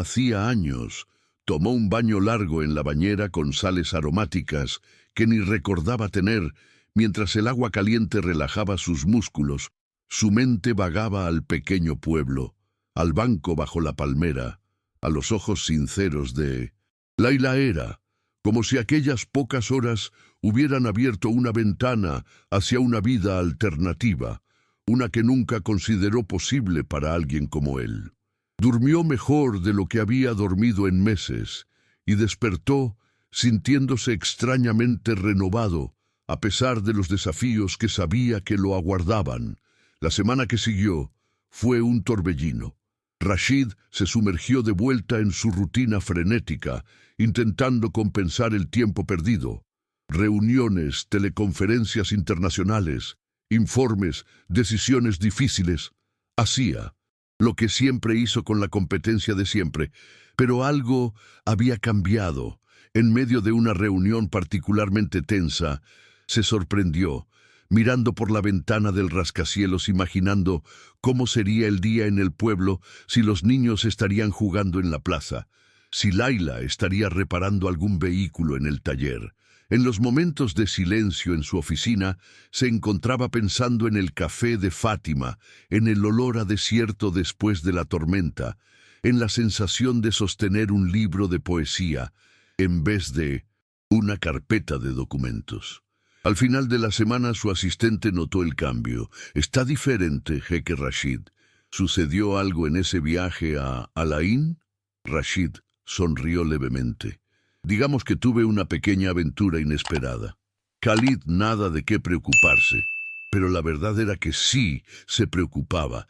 años. Tomó un baño largo en la bañera con sales aromáticas que ni recordaba tener. Mientras el agua caliente relajaba sus músculos, su mente vagaba al pequeño pueblo, al banco bajo la palmera, a los ojos sinceros de Layla. Era como si aquellas pocas horas hubieran abierto una ventana hacia una vida alternativa, una que nunca consideró posible para alguien como él. Durmió mejor de lo que había dormido en meses y despertó sintiéndose extrañamente renovado, a pesar de los desafíos que sabía que lo aguardaban. La semana que siguió fue un torbellino. Rashid se sumergió de vuelta en su rutina frenética, intentando compensar el tiempo perdido. Reuniones, teleconferencias internacionales, informes, decisiones difíciles. Hacía lo que siempre hizo con la competencia de siempre, pero algo había cambiado. En medio de una reunión particularmente tensa, se sorprendió, mirando por la ventana del rascacielos, imaginando cómo sería el día en el pueblo, si los niños estarían jugando en la plaza, si Laila estaría reparando algún vehículo en el taller. En los momentos de silencio en su oficina, se encontraba pensando en el café de Fátima, en el olor a desierto después de la tormenta, en la sensación de sostener un libro de poesía, en vez de una carpeta de documentos. Al final de la semana su asistente notó el cambio. «Está diferente, jeque Rashid. ¿Sucedió algo en ese viaje a Al-Ain?» Rashid sonrió levemente. «Digamos que tuve una pequeña aventura inesperada. Khalid nada de qué preocuparse». Pero la verdad era que sí se preocupaba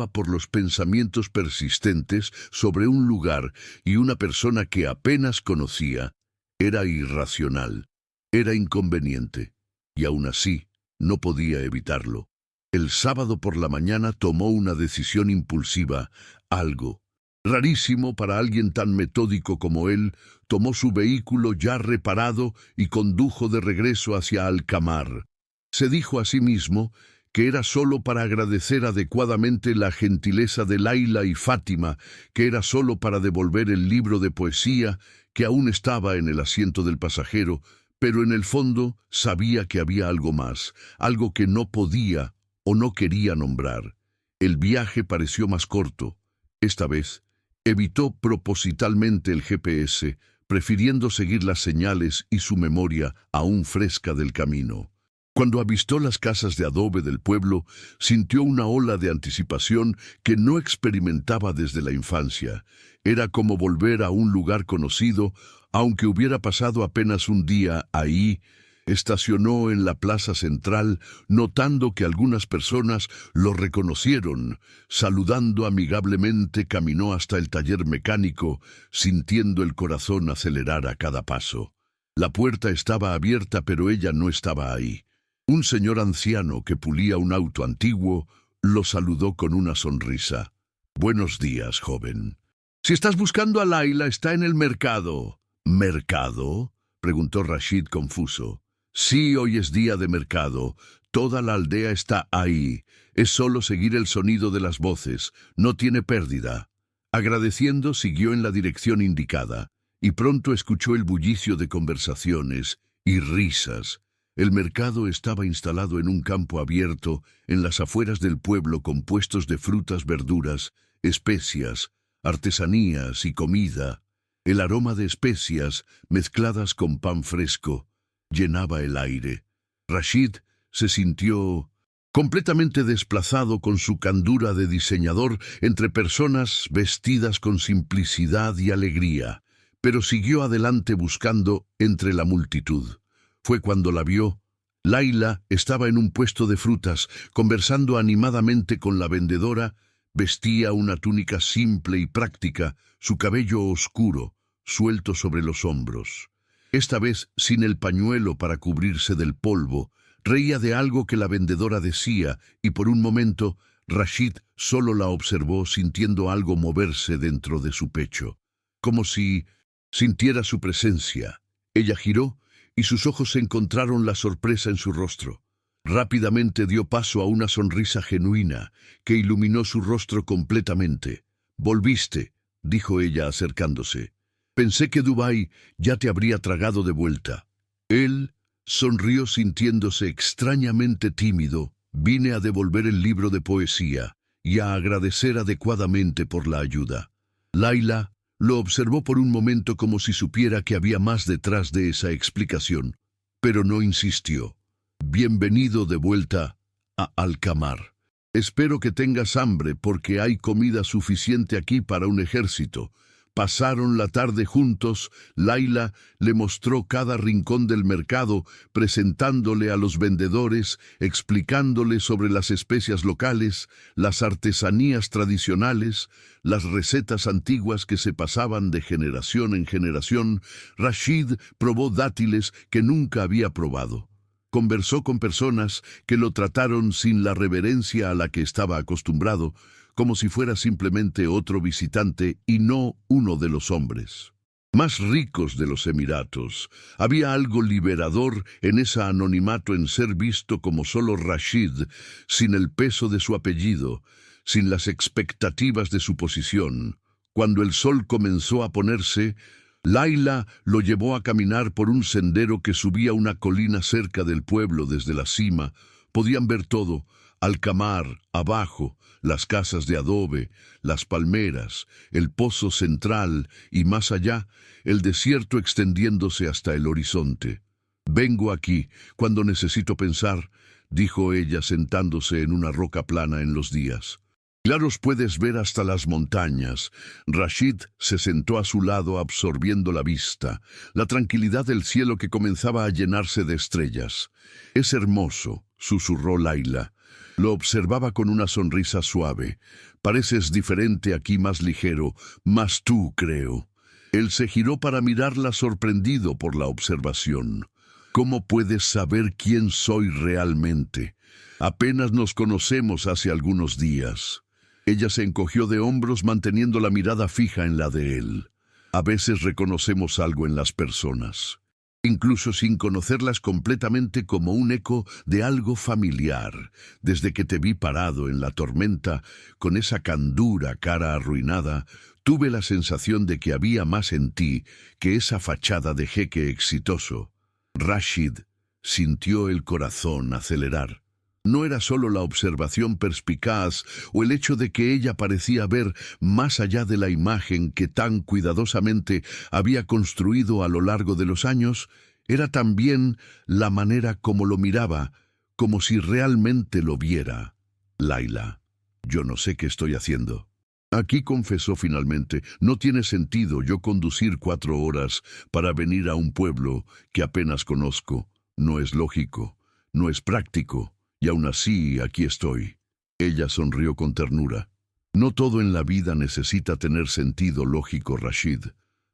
por los pensamientos persistentes sobre un lugar y una persona que apenas conocía. Era irracional, era inconveniente, y aún así no podía evitarlo. El sábado por la mañana tomó una decisión impulsiva, algo rarísimo para alguien tan metódico como él. Tomó su vehículo ya reparado y condujo de regreso hacia Alcamar. Se dijo a sí mismo que era solo para agradecer adecuadamente la gentileza de Laila y Fátima, que era solo para devolver el libro de poesía que aún estaba en el asiento del pasajero, pero en el fondo sabía que había algo más, algo que no podía o no quería nombrar. El viaje pareció más corto. Esta vez evitó propositalmente el GPS, prefiriendo seguir las señales y su memoria aún fresca del camino. Cuando avistó las casas de adobe del pueblo, sintió una ola de anticipación que no experimentaba desde la infancia. Era como volver a un lugar conocido, aunque hubiera pasado apenas un día ahí. Estacionó en la plaza central, notando que algunas personas lo reconocieron. Saludando amigablemente, caminó hasta el taller mecánico, sintiendo el corazón acelerar a cada paso. La puerta estaba abierta, pero ella no estaba ahí. Un señor anciano que pulía un auto antiguo lo saludó con una sonrisa. «Buenos días, joven. Si estás buscando a Laila, está en el mercado». «¿Mercado?», preguntó Rashid confuso. «Sí, hoy es día de mercado. Toda la aldea está ahí. Es solo seguir el sonido de las voces. No tiene pérdida». Agradeciendo, siguió en la dirección indicada, y pronto escuchó el bullicio de conversaciones y risas. El mercado estaba instalado en un campo abierto en las afueras del pueblo, con puestos de frutas, verduras, especias, artesanías y comida. El aroma de especias mezcladas con pan fresco llenaba el aire. Rashid se sintió completamente desplazado con su candura de diseñador entre personas vestidas con simplicidad y alegría, pero siguió adelante buscando entre la multitud. Fue cuando la vio. Laila estaba en un puesto de frutas, conversando animadamente con la vendedora. Vestía una túnica simple y práctica, su cabello oscuro, suelto sobre los hombros. Esta vez sin el pañuelo para cubrirse del polvo. Reía de algo que la vendedora decía, y por un momento Rashid solo la observó, sintiendo algo moverse dentro de su pecho, como si sintiera su presencia. Ella giró y sus ojos encontraron la sorpresa en su rostro. Rápidamente dio paso a una sonrisa genuina que iluminó su rostro completamente. «Volviste», dijo ella acercándose. «Pensé que Dubái ya te habría tragado de vuelta». Él sonrió sintiéndose extrañamente tímido. «Vine a devolver el libro de poesía y a agradecer adecuadamente por la ayuda». Laila lo observó por un momento como si supiera que había más detrás de esa explicación, pero no insistió. «Bienvenido de vuelta a Alcamar. Espero que tengas hambre, porque hay comida suficiente aquí para un ejército. Pasaron la tarde juntos. Laila le mostró cada rincón del mercado, presentándole a los vendedores, explicándole sobre las especias locales, las artesanías tradicionales, las recetas antiguas que se pasaban de generación en generación. Rashid probó dátiles que nunca había probado. Conversó con personas que lo trataron sin la reverencia a la que estaba acostumbrado, como si fuera simplemente otro visitante y no uno de los hombres más ricos de los Emiratos. Había algo liberador en ese anonimato, en ser visto como solo Rashid, sin el peso de su apellido, sin las expectativas de su posición. Cuando el sol comenzó a ponerse, Laila lo llevó a caminar por un sendero que subía una colina cerca del pueblo. Desde la cima podían ver todo: Alcamar, abajo, las casas de adobe, las palmeras, el pozo central y más allá, el desierto extendiéndose hasta el horizonte. «Vengo aquí cuando necesito pensar», dijo ella sentándose en una roca plana en los días. «Claros, puedes ver hasta las montañas». Rashid se sentó a su lado absorbiendo la vista, la tranquilidad del cielo que comenzaba a llenarse de estrellas. «Es hermoso», susurró Laila. Lo observaba con una sonrisa suave. «Pareces diferente aquí, más ligero, más tú, creo». Él se giró para mirarla, sorprendido por la observación. «¿Cómo puedes saber quién soy realmente? Apenas nos conocemos hace algunos días». Ella se encogió de hombros, manteniendo la mirada fija en la de él. «A veces reconocemos algo en las personas, incluso sin conocerlas completamente, como un eco de algo familiar. Desde que te vi parado en la tormenta, con esa candura cara arruinada, tuve la sensación de que había más en ti que esa fachada de jeque exitoso». Rashid sintió el corazón acelerar. No era solo la observación perspicaz o el hecho de que ella parecía ver más allá de la imagen que tan cuidadosamente había construido a lo largo de los años. Era también la manera como lo miraba, como si realmente lo viera. «Laila, yo no sé qué estoy haciendo». Aquí confesó finalmente: «No tiene sentido yo conducir 4 horas para venir a un pueblo que apenas conozco. No es lógico, no es práctico. Y aún así, aquí estoy». Ella sonrió con ternura. «No todo en la vida necesita tener sentido lógico, Rashid.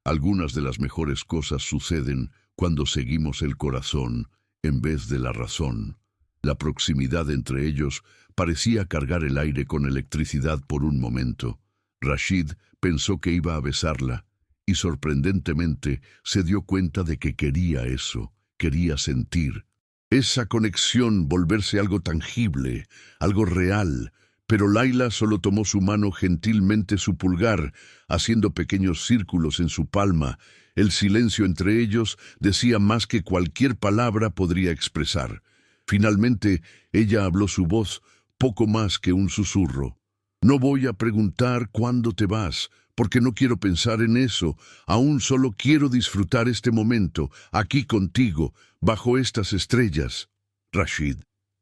Algunas de las mejores cosas suceden cuando seguimos el corazón en vez de la razón». La proximidad entre ellos parecía cargar el aire con electricidad por un momento. Rashid pensó que iba a besarla, y sorprendentemente se dio cuenta de que quería eso, quería sentir esa conexión, volverse algo tangible, algo real. Pero Laila solo tomó su mano, gentilmente su pulgar, haciendo pequeños círculos en su palma. El silencio entre ellos decía más que cualquier palabra podría expresar. Finalmente, ella habló, su voz poco más que un susurro. «No voy a preguntar cuándo te vas, porque no quiero pensar en eso. Aún solo quiero disfrutar este momento, aquí contigo, bajo estas estrellas». Rashid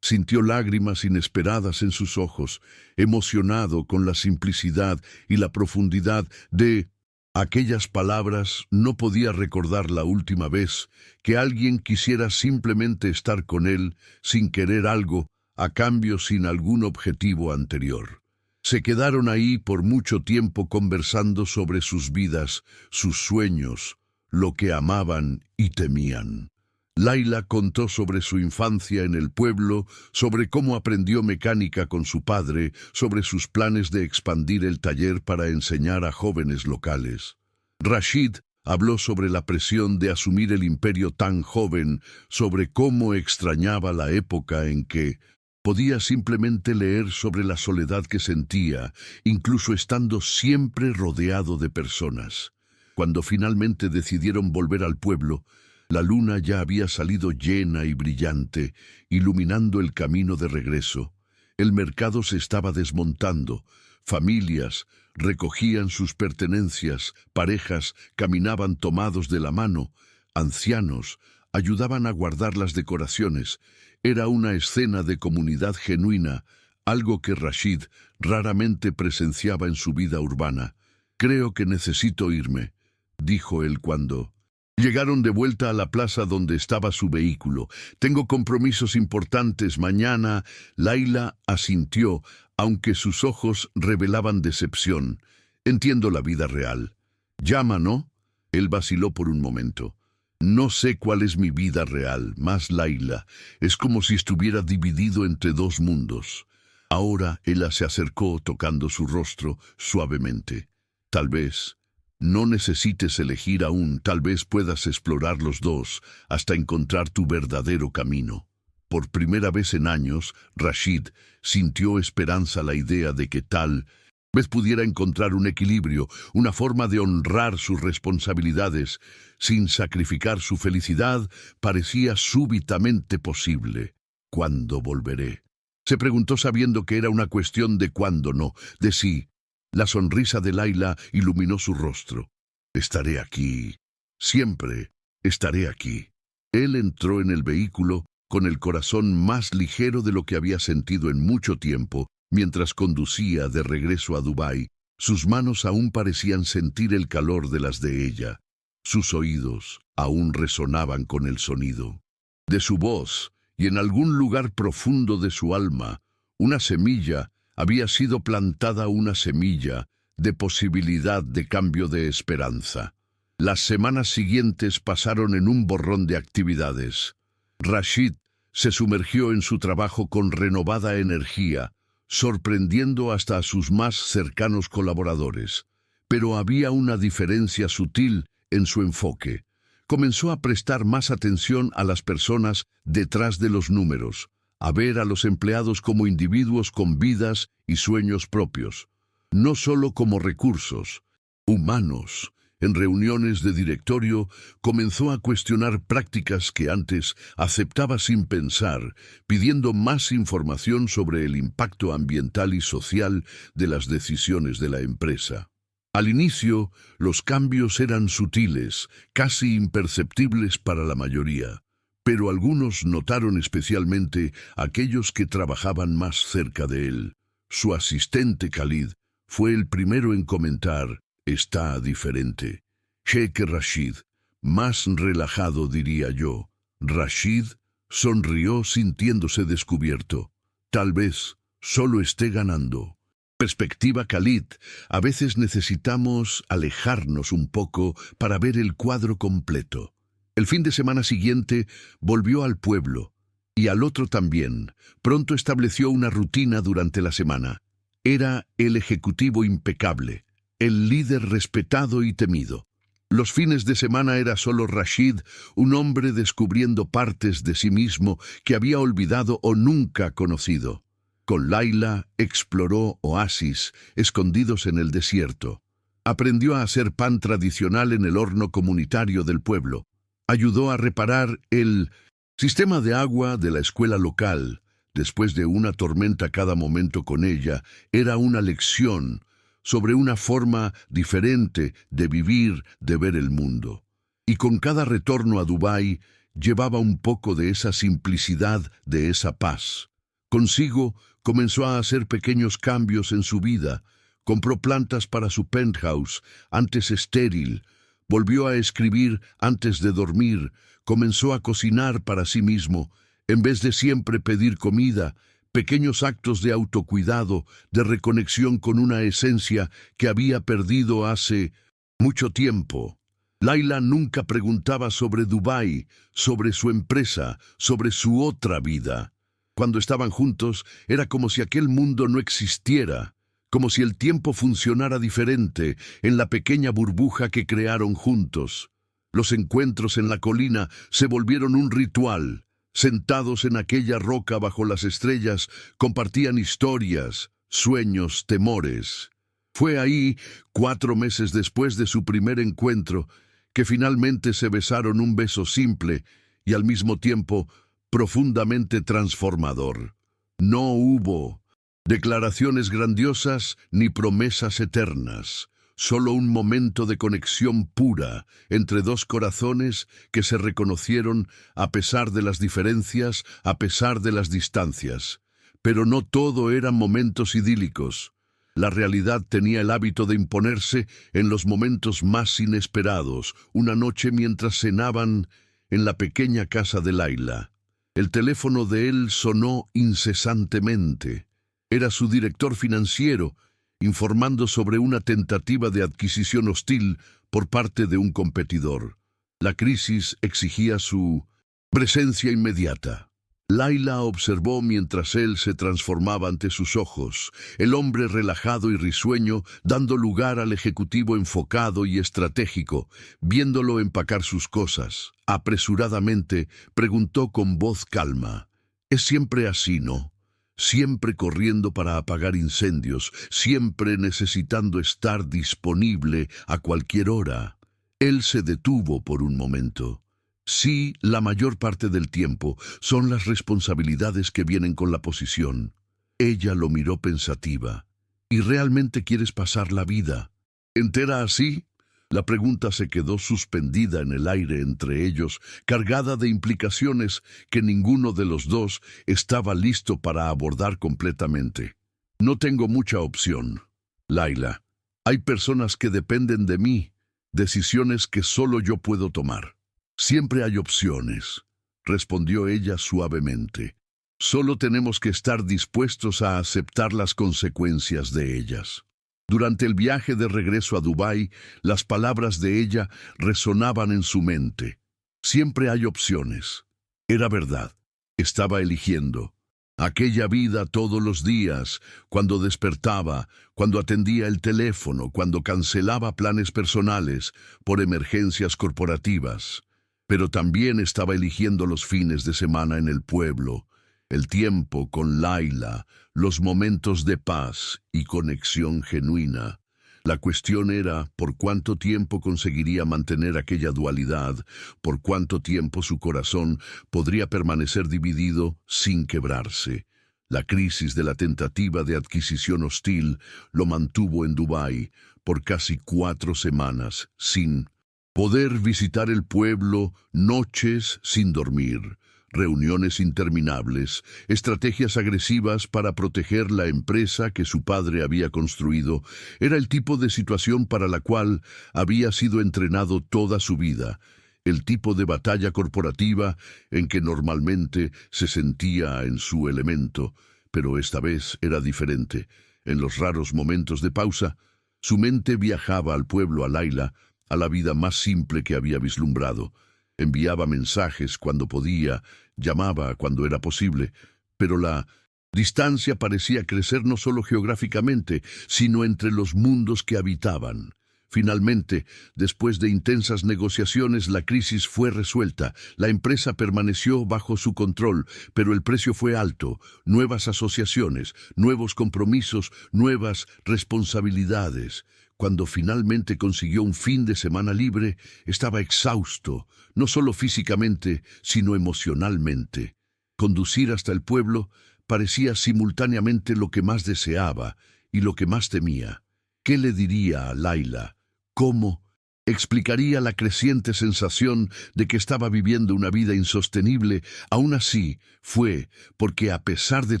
sintió lágrimas inesperadas en sus ojos, emocionado con la simplicidad y la profundidad de aquellas palabras. No podía recordar la última vez que alguien quisiera simplemente estar con él, sin querer algo a cambio, sin algún objetivo anterior. Se quedaron ahí por mucho tiempo conversando sobre sus vidas, sus sueños, lo que amaban y temían. Laila contó sobre su infancia en el pueblo, sobre cómo aprendió mecánica con su padre, sobre sus planes de expandir el taller para enseñar a jóvenes locales. Rashid habló sobre la presión de asumir el imperio tan joven, sobre cómo extrañaba la época en que podía simplemente leer sobre la soledad que sentía, incluso estando siempre rodeado de personas. Cuando finalmente decidieron volver al pueblo, la luna ya había salido llena y brillante, iluminando el camino de regreso. El mercado se estaba desmontando. Familias recogían sus pertenencias, parejas caminaban tomados de la mano, ancianos ayudaban a guardar las decoraciones. Era una escena de comunidad genuina, algo que Rashid raramente presenciaba en su vida urbana. Creo que necesito irme, dijo él cuando llegaron de vuelta a la plaza donde estaba su vehículo. Tengo compromisos importantes mañana. Layla asintió, aunque sus ojos revelaban decepción. Entiendo la vida real. Llama, ¿no? Él vaciló por un momento. No sé cuál es mi vida real, más Layla. Es como si estuviera dividido entre dos mundos. Ahora ella se acercó tocando su rostro suavemente. Tal vez no necesites elegir aún, tal vez puedas explorar los dos hasta encontrar tu verdadero camino. Por primera vez en años, Rashid sintió esperanza a la idea de que tal vez pudiera encontrar un equilibrio, una forma de honrar sus responsabilidades sin sacrificar su felicidad. Parecía súbitamente posible. ¿Cuándo volveré? Se preguntó sabiendo que era una cuestión de cuándo, no, de sí. La sonrisa de Layla iluminó su rostro. Estaré aquí. Siempre estaré aquí. Él entró en el vehículo con el corazón más ligero de lo que había sentido en mucho tiempo. Mientras conducía de regreso a Dubái, sus manos aún parecían sentir el calor de las de ella. Sus oídos aún resonaban con el sonido de su voz, y en algún lugar profundo de su alma, una semilla había sido plantada, una semilla de posibilidad, de cambio, de esperanza. Las semanas siguientes pasaron en un borrón de actividades. Rashid se sumergió en su trabajo con renovada energía, sorprendiendo hasta a sus más cercanos colaboradores. Pero había una diferencia sutil en su enfoque. Comenzó a prestar más atención a las personas detrás de los números, a ver a los empleados como individuos con vidas y sueños propios, no solo como recursos humanos. En reuniones de directorio comenzó a cuestionar prácticas que antes aceptaba sin pensar, pidiendo más información sobre el impacto ambiental y social de las decisiones de la empresa. Al inicio, los cambios eran sutiles, casi imperceptibles para la mayoría, pero algunos notaron, especialmente aquellos que trabajaban más cerca de él. Su asistente Khalid fue el primero en comentar: «Está diferente». Sheikh Rashid, más relajado diría yo. Rashid sonrió sintiéndose descubierto. Tal vez solo esté ganando. Perspectiva Khalid. A veces necesitamos alejarnos un poco para ver el cuadro completo. El fin de semana siguiente volvió al pueblo, y al otro también. Pronto estableció una rutina durante la semana. Era el ejecutivo impecable, el líder respetado y temido. Los fines de semana era solo Rashid, un hombre descubriendo partes de sí mismo que había olvidado o nunca conocido. Con Layla exploró oasis escondidos en el desierto. Aprendió a hacer pan tradicional en el horno comunitario del pueblo. Ayudó a reparar el sistema de agua de la escuela local. Después de una tormenta, cada momento con ella era una lección sobre una forma diferente de vivir, de ver el mundo. Y con cada retorno a Dubái llevaba un poco de esa simplicidad, de esa paz. Consigo comenzó a hacer pequeños cambios en su vida. Compró plantas para su penthouse, antes estéril. Volvió a escribir antes de dormir. Comenzó a cocinar para sí mismo, en vez de siempre pedir comida. Pequeños actos de autocuidado, de reconexión con una esencia que había perdido hace mucho tiempo. Layla nunca preguntaba sobre Dubái, sobre su empresa, sobre su otra vida. Cuando estaban juntos, era como si aquel mundo no existiera, como si el tiempo funcionara diferente en la pequeña burbuja que crearon juntos. Los encuentros en la colina se volvieron un ritual. Sentados en aquella roca bajo las estrellas, compartían historias, sueños, temores. Fue ahí, 4 meses después de su primer encuentro, que finalmente se besaron, un beso simple y al mismo tiempo profundamente transformador. No hubo declaraciones grandiosas ni promesas eternas. Solo un momento de conexión pura entre dos corazones que se reconocieron a pesar de las diferencias, a pesar de las distancias. Pero no todo eran momentos idílicos. La realidad tenía el hábito de imponerse en los momentos más inesperados, una noche mientras cenaban en la pequeña casa de Laila. El teléfono de él sonó incesantemente. Era su director financiero, informando sobre una tentativa de adquisición hostil por parte de un competidor. La crisis exigía su presencia inmediata. Laila observó mientras él se transformaba ante sus ojos, el hombre relajado y risueño, dando lugar al ejecutivo enfocado y estratégico, viéndolo empacar sus cosas. Apresuradamente, preguntó con voz calma: «Es siempre así, ¿no? Siempre corriendo para apagar incendios, siempre necesitando estar disponible a cualquier hora». Él se detuvo por un momento. Sí, la mayor parte del tiempo son las responsabilidades que vienen con la posición. Ella lo miró pensativa. ¿Y realmente quieres pasar la vida entera así? La pregunta se quedó suspendida en el aire entre ellos, cargada de implicaciones que ninguno de los dos estaba listo para abordar completamente. No tengo mucha opción, Laila. Hay personas que dependen de mí, decisiones que solo yo puedo tomar. Siempre hay opciones, respondió ella suavemente. Solo tenemos que estar dispuestos a aceptar las consecuencias de ellas. Durante el viaje de regreso a Dubái, las palabras de ella resonaban en su mente. Siempre hay opciones. Era verdad. Estaba eligiendo. Aquella vida todos los días, cuando despertaba, cuando atendía el teléfono, cuando cancelaba planes personales por emergencias corporativas. Pero también estaba eligiendo los fines de semana en el pueblo, el tiempo con Laila, los momentos de paz y conexión genuina. La cuestión era por cuánto tiempo conseguiría mantener aquella dualidad, por cuánto tiempo su corazón podría permanecer dividido sin quebrarse. La crisis de la tentativa de adquisición hostil lo mantuvo en Dubái por casi 4 semanas, sin poder visitar el pueblo, noches sin dormir, reuniones interminables, estrategias agresivas para proteger la empresa que su padre había construido. Era el tipo de situación para la cual había sido entrenado toda su vida, el tipo de batalla corporativa en que normalmente se sentía en su elemento, pero esta vez era diferente. En los raros momentos de pausa, su mente viajaba al pueblo, a Laila, a la vida más simple que había vislumbrado. Enviaba mensajes cuando podía, llamaba cuando era posible, pero la distancia parecía crecer no solo geográficamente, sino entre los mundos que habitaban. Finalmente, después de intensas negociaciones, la crisis fue resuelta. La empresa permaneció bajo su control, pero el precio fue alto. Nuevas asociaciones, nuevos compromisos, nuevas responsabilidades. Cuando finalmente consiguió un fin de semana libre, estaba exhausto, no solo físicamente, sino emocionalmente. Conducir hasta el pueblo parecía simultáneamente lo que más deseaba y lo que más temía. ¿Qué le diría a Laila? ¿Cómo explicaría la creciente sensación de que estaba viviendo una vida insostenible? Aún así, fue porque a pesar de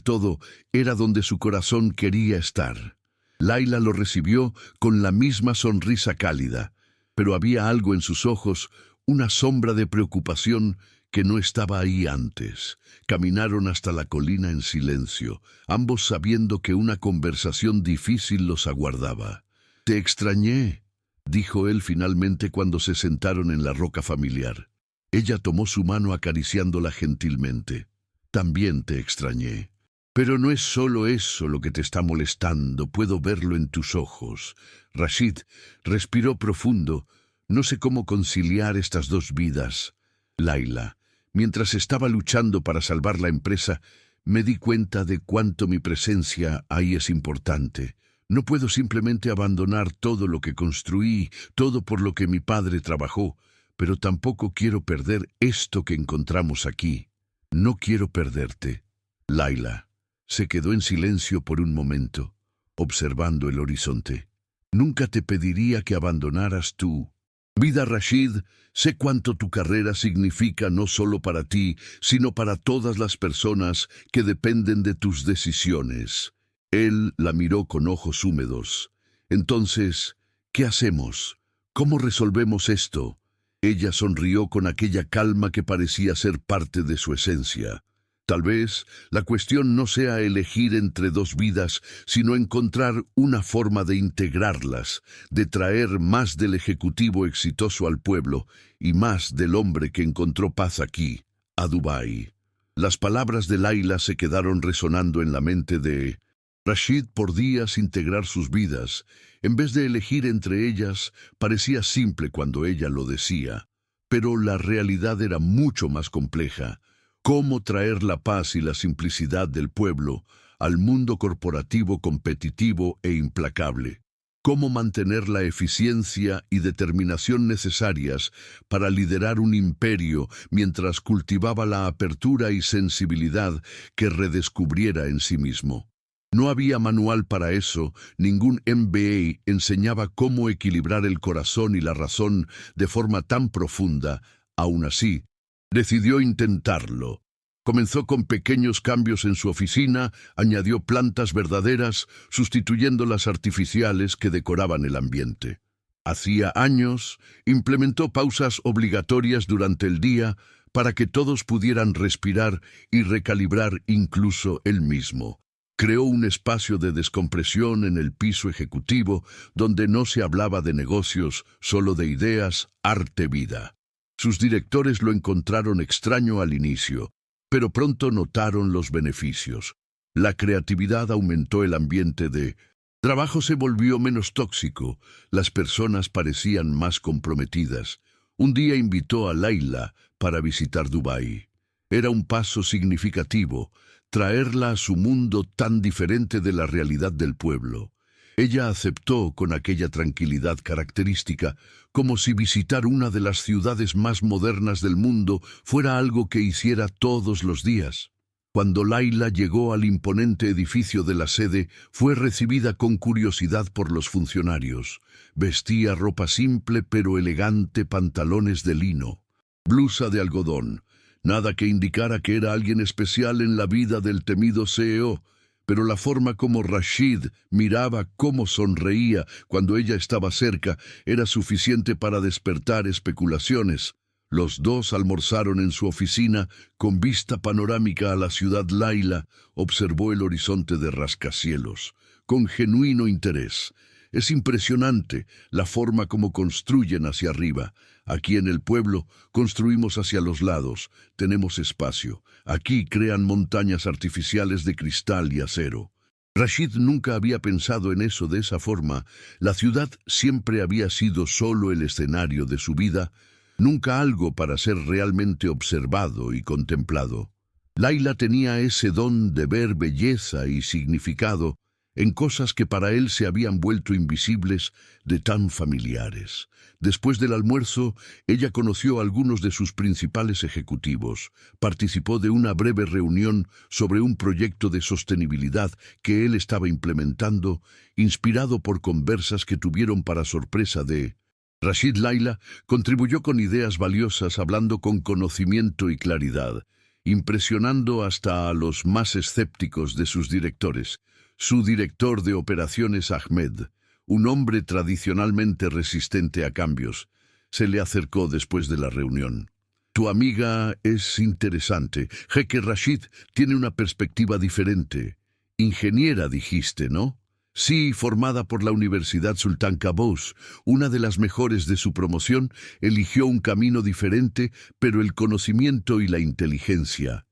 todo, era donde su corazón quería estar. Laila lo recibió con la misma sonrisa cálida, pero había algo en sus ojos, una sombra de preocupación que no estaba ahí antes. Caminaron hasta la colina en silencio, ambos sabiendo que una conversación difícil los aguardaba. «Te extrañé», dijo él finalmente cuando se sentaron en la roca familiar. Ella tomó su mano acariciándola gentilmente. «También te extrañé. Pero no es solo eso lo que te está molestando, puedo verlo en tus ojos». Rashid respiró profundo. «No sé cómo conciliar estas dos vidas, Laila. Mientras estaba luchando para salvar la empresa, me di cuenta de cuánto mi presencia ahí es importante. No puedo simplemente abandonar todo lo que construí, todo por lo que mi padre trabajó, pero tampoco quiero perder esto que encontramos aquí. No quiero perderte, Laila». Se quedó en silencio por un momento, observando el horizonte. «Nunca te pediría que abandonaras tu vida, Rashid. Sé cuánto tu carrera significa no solo para ti, sino para todas las personas que dependen de tus decisiones. Él la miró con ojos húmedos. Entonces, ¿qué hacemos? ¿Cómo resolvemos esto? Ella sonrió con aquella calma que parecía ser parte de su esencia. Tal vez la cuestión no sea elegir entre dos vidas, sino encontrar una forma de integrarlas, de traer más del ejecutivo exitoso al pueblo y más del hombre que encontró paz aquí, a Dubái. Las palabras de Laila se quedaron resonando en la mente de Rashid. Por días integrar sus vidas. En vez de elegir entre ellas, parecía simple cuando ella lo decía, pero la realidad era mucho más compleja. ¿Cómo traer la paz y la simplicidad del pueblo al mundo corporativo competitivo e implacable? ¿Cómo mantener la eficiencia y determinación necesarias para liderar un imperio mientras cultivaba la apertura y sensibilidad que redescubriera en sí mismo? No había manual para eso, ningún MBA enseñaba cómo equilibrar el corazón y la razón de forma tan profunda. Aún así, decidió intentarlo. Comenzó con pequeños cambios en su oficina, añadió plantas verdaderas, sustituyendo las artificiales que decoraban el ambiente. Hacía años, implementó pausas obligatorias durante el día para que todos pudieran respirar y recalibrar incluso él mismo. Creó un espacio de descompresión en el piso ejecutivo donde no se hablaba de negocios, solo de ideas, arte, vida. Sus directores lo encontraron extraño al inicio, pero pronto notaron los beneficios. La creatividad aumentó, el ambiente de trabajo se volvió menos tóxico, las personas parecían más comprometidas. Un día invitó a Laila para visitar Dubái. Era un paso significativo, traerla a su mundo tan diferente de la realidad del pueblo. Ella aceptó con aquella tranquilidad característica, como si visitar una de las ciudades más modernas del mundo fuera algo que hiciera todos los días. Cuando Laila llegó al imponente edificio de la sede, fue recibida con curiosidad por los funcionarios. Vestía ropa simple pero elegante, pantalones de lino, blusa de algodón. Nada que indicara que era alguien especial en la vida del temido CEO, pero la forma como Rashid miraba, cómo sonreía cuando ella estaba cerca, era suficiente para despertar especulaciones. Los dos almorzaron en su oficina, con vista panorámica a la ciudad. Laila observó el horizonte de rascacielos, con genuino interés. Es impresionante la forma como construyen hacia arriba. Aquí en el pueblo construimos hacia los lados, tenemos espacio. Aquí crean montañas artificiales de cristal y acero. Rashid nunca había pensado en eso de esa forma. La ciudad siempre había sido solo el escenario de su vida, nunca algo para ser realmente observado y contemplado. Laila tenía ese don de ver belleza y significado en cosas que para él se habían vuelto invisibles, de tan familiares. Después del almuerzo, ella conoció a algunos de sus principales ejecutivos. Participó de una breve reunión sobre un proyecto de sostenibilidad que él estaba implementando, inspirado por conversas que tuvieron para sorpresa de Rashid. Laila contribuyó con ideas valiosas, hablando con conocimiento y claridad, impresionando hasta a los más escépticos de sus directores. Su director de operaciones, Ahmed, un hombre tradicionalmente resistente a cambios, se le acercó después de la reunión. Tu amiga es interesante. Jeque Rashid tiene una perspectiva diferente. Ingeniera, dijiste, ¿no? Sí, formada por la Universidad Sultán Qaboos, una de las mejores de su promoción, eligió un camino diferente, pero el conocimiento y la inteligencia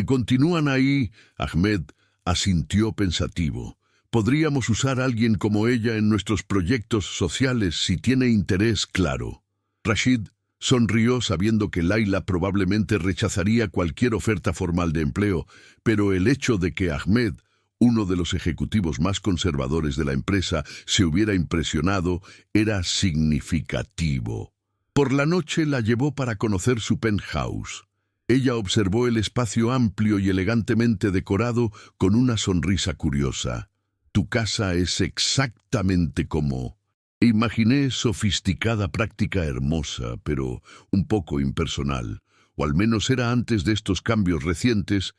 continúan ahí. Ahmed asintió pensativo. Podríamos usar a alguien como ella en nuestros proyectos sociales si tiene interés claro. Rashid sonrió sabiendo que Laila probablemente rechazaría cualquier oferta formal de empleo, pero el hecho de que Ahmed, uno de los ejecutivos más conservadores de la empresa, se hubiera impresionado era significativo. Por la noche la llevó para conocer su penthouse. Ella observó el espacio amplio y elegantemente decorado con una sonrisa curiosa. Tu casa es exactamente como imaginé, sofisticada, práctica, hermosa, pero un poco impersonal. O al menos era antes de estos cambios recientes.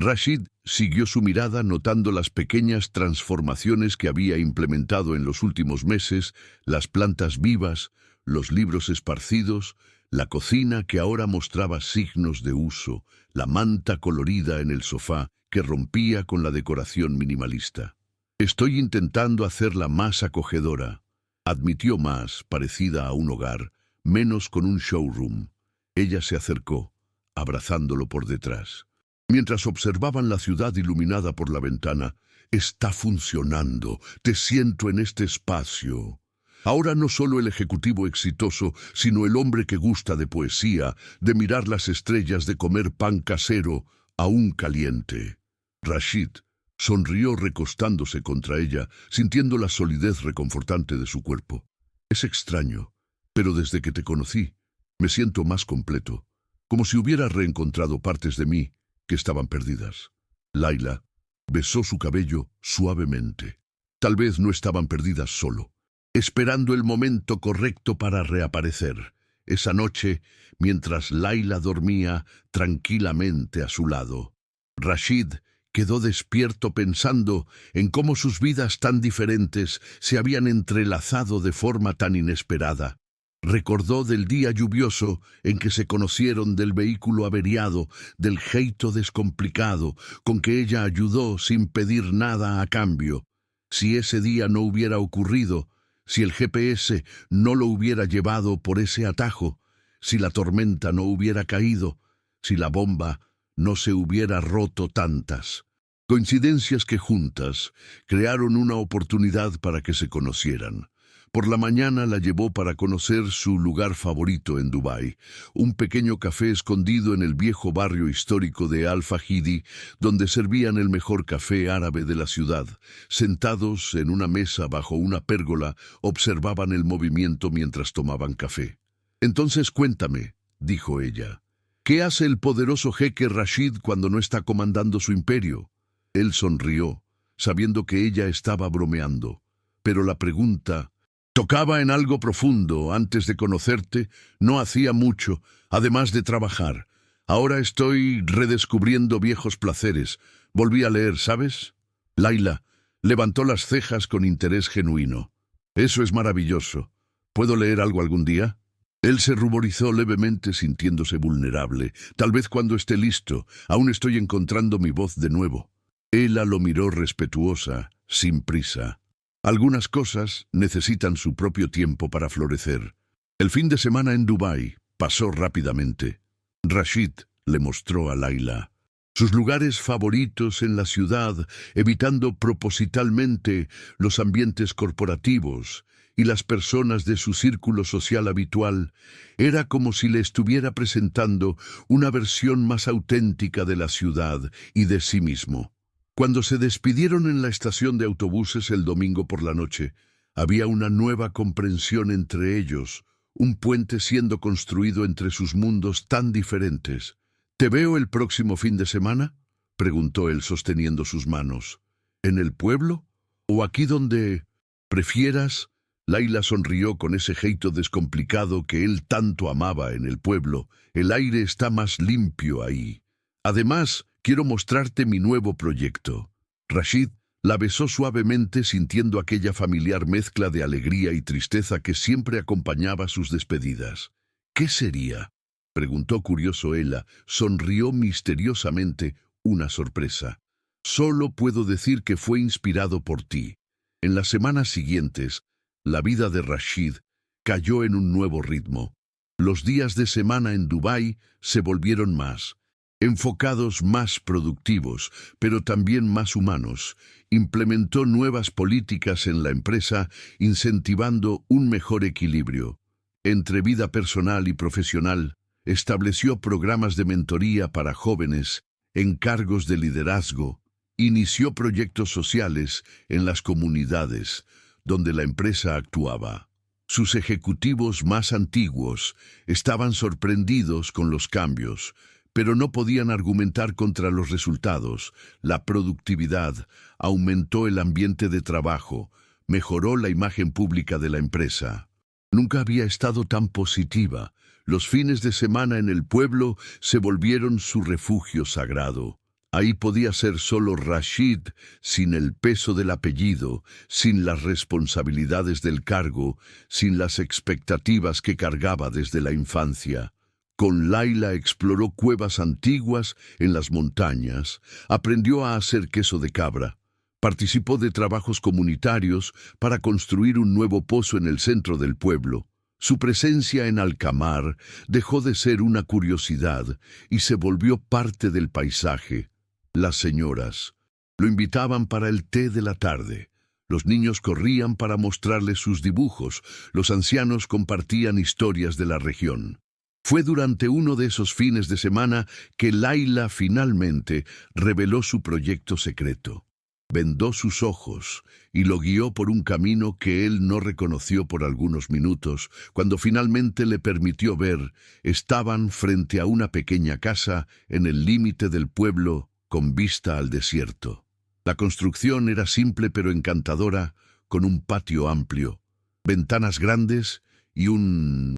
Rashid siguió su mirada notando las pequeñas transformaciones que había implementado en los últimos meses, las plantas vivas, los libros esparcidos, la cocina que ahora mostraba signos de uso, la manta colorida en el sofá que rompía con la decoración minimalista. Estoy intentando hacerla más acogedora, admitió, más parecida a un hogar, menos con un showroom. Ella se acercó, abrazándolo por detrás. Mientras observaban la ciudad iluminada por la ventana, «Está funcionando, te siento en este espacio». Ahora no solo el ejecutivo exitoso, sino el hombre que gusta de poesía, de mirar las estrellas, de comer pan casero, aún caliente. Rashid sonrió recostándose contra ella, sintiendo la solidez reconfortante de su cuerpo. «Es extraño, pero desde que te conocí, me siento más completo, como si hubiera reencontrado partes de mí que estaban perdidas». Layla besó su cabello suavemente. Tal vez no estaban perdidas solo, esperando el momento correcto para reaparecer. Esa noche, mientras Layla dormía tranquilamente a su lado, Rashid quedó despierto pensando en cómo sus vidas tan diferentes se habían entrelazado de forma tan inesperada. Recordó del día lluvioso en que se conocieron, del vehículo averiado, del gesto descomplicado con que ella ayudó sin pedir nada a cambio. Si ese día no hubiera ocurrido, si el GPS no lo hubiera llevado por ese atajo, si la tormenta no hubiera caído, si la bomba no se hubiera roto tantas. Coincidencias que juntas crearon una oportunidad para que se conocieran. Por la mañana la llevó para conocer su lugar favorito en Dubái, un pequeño café escondido en el viejo barrio histórico de Al-Fahidi, donde servían el mejor café árabe de la ciudad. Sentados en una mesa bajo una pérgola, observaban el movimiento mientras tomaban café. «Entonces cuéntame», dijo ella, «¿qué hace el poderoso jeque Rashid cuando no está comandando su imperio?» Él sonrió, sabiendo que ella estaba bromeando, pero la pregunta tocaba en algo profundo. «Antes de conocerte, no hacía mucho, además de trabajar. Ahora estoy redescubriendo viejos placeres. Volví a leer, ¿sabes?» Layla levantó las cejas con interés genuino. «Eso es maravilloso. ¿Puedo leer algo algún día?» Él se ruborizó levemente, sintiéndose vulnerable. «Tal vez cuando esté listo. Aún estoy encontrando mi voz de nuevo». Ella lo miró respetuosa, sin prisa. Algunas cosas necesitan su propio tiempo para florecer. El fin de semana en Dubái pasó rápidamente. Rashid le mostró a Layla sus lugares favoritos en la ciudad, evitando propositalmente los ambientes corporativos y las personas de su círculo social habitual. Era como si le estuviera presentando una versión más auténtica de la ciudad y de sí mismo. Cuando se despidieron en la estación de autobuses el domingo por la noche, había una nueva comprensión entre ellos, un puente siendo construido entre sus mundos tan diferentes. «¿Te veo el próximo fin de semana?», preguntó él sosteniendo sus manos. «¿En el pueblo? ¿O aquí donde prefieras?» Layla sonrió con ese gesto descomplicado que él tanto amaba. «En el pueblo, el aire está más limpio ahí. Además, quiero mostrarte mi nuevo proyecto». Rashid la besó suavemente, sintiendo aquella familiar mezcla de alegría y tristeza que siempre acompañaba sus despedidas. «¿Qué sería?», preguntó curioso ella. Sonrió misteriosamente, una sorpresa. «Solo puedo decir que fue inspirado por ti». En las semanas siguientes, la vida de Rashid cayó en un nuevo ritmo. Los días de semana en Dubái se volvieron más enfocados, más productivos, pero también más humanos. Implementó nuevas políticas en la empresa, incentivando un mejor equilibrio entre vida personal y profesional. Estableció programas de mentoría para jóvenes en cargos de liderazgo. Inició proyectos sociales en las comunidades donde la empresa actuaba. Sus ejecutivos más antiguos estaban sorprendidos con los cambios, pero no podían argumentar contra los resultados. La productividad aumentó, el ambiente de trabajo mejoró, la imagen pública de la empresa nunca había estado tan positiva. Los fines de semana en el pueblo se volvieron su refugio sagrado. Ahí podía ser solo Rashid, sin el peso del apellido, sin las responsabilidades del cargo, sin las expectativas que cargaba desde la infancia. Con Layla exploró cuevas antiguas en las montañas, aprendió a hacer queso de cabra, participó de trabajos comunitarios para construir un nuevo pozo en el centro del pueblo. Su presencia en Alcamar dejó de ser una curiosidad y se volvió parte del paisaje. Las señoras lo invitaban para el té de la tarde. Los niños corrían para mostrarle sus dibujos. Los ancianos compartían historias de la región. Fue durante uno de esos fines de semana que Layla finalmente reveló su proyecto secreto. Vendó sus ojos y lo guió por un camino que él no reconoció por algunos minutos. Cuando finalmente le permitió ver, estaban frente a una pequeña casa en el límite del pueblo con vista al desierto. La construcción era simple pero encantadora, con un patio amplio, ventanas grandes y un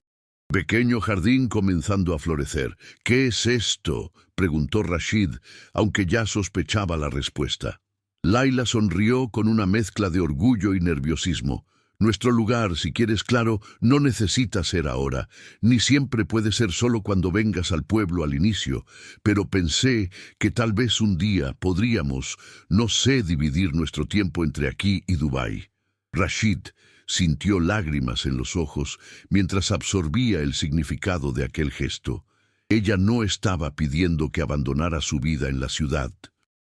pequeño jardín comenzando a florecer. «¿Qué es esto?», preguntó Rashid, aunque ya sospechaba la respuesta. Layla sonrió con una mezcla de orgullo y nerviosismo. «Nuestro lugar, si quieres claro, no necesita ser ahora, ni siempre puede ser solo cuando vengas al pueblo al inicio, pero pensé que tal vez un día podríamos, no sé, dividir nuestro tiempo entre aquí y Dubái». Rashid sintió lágrimas en los ojos mientras absorbía el significado de aquel gesto. Ella no estaba pidiendo que abandonara su vida en la ciudad.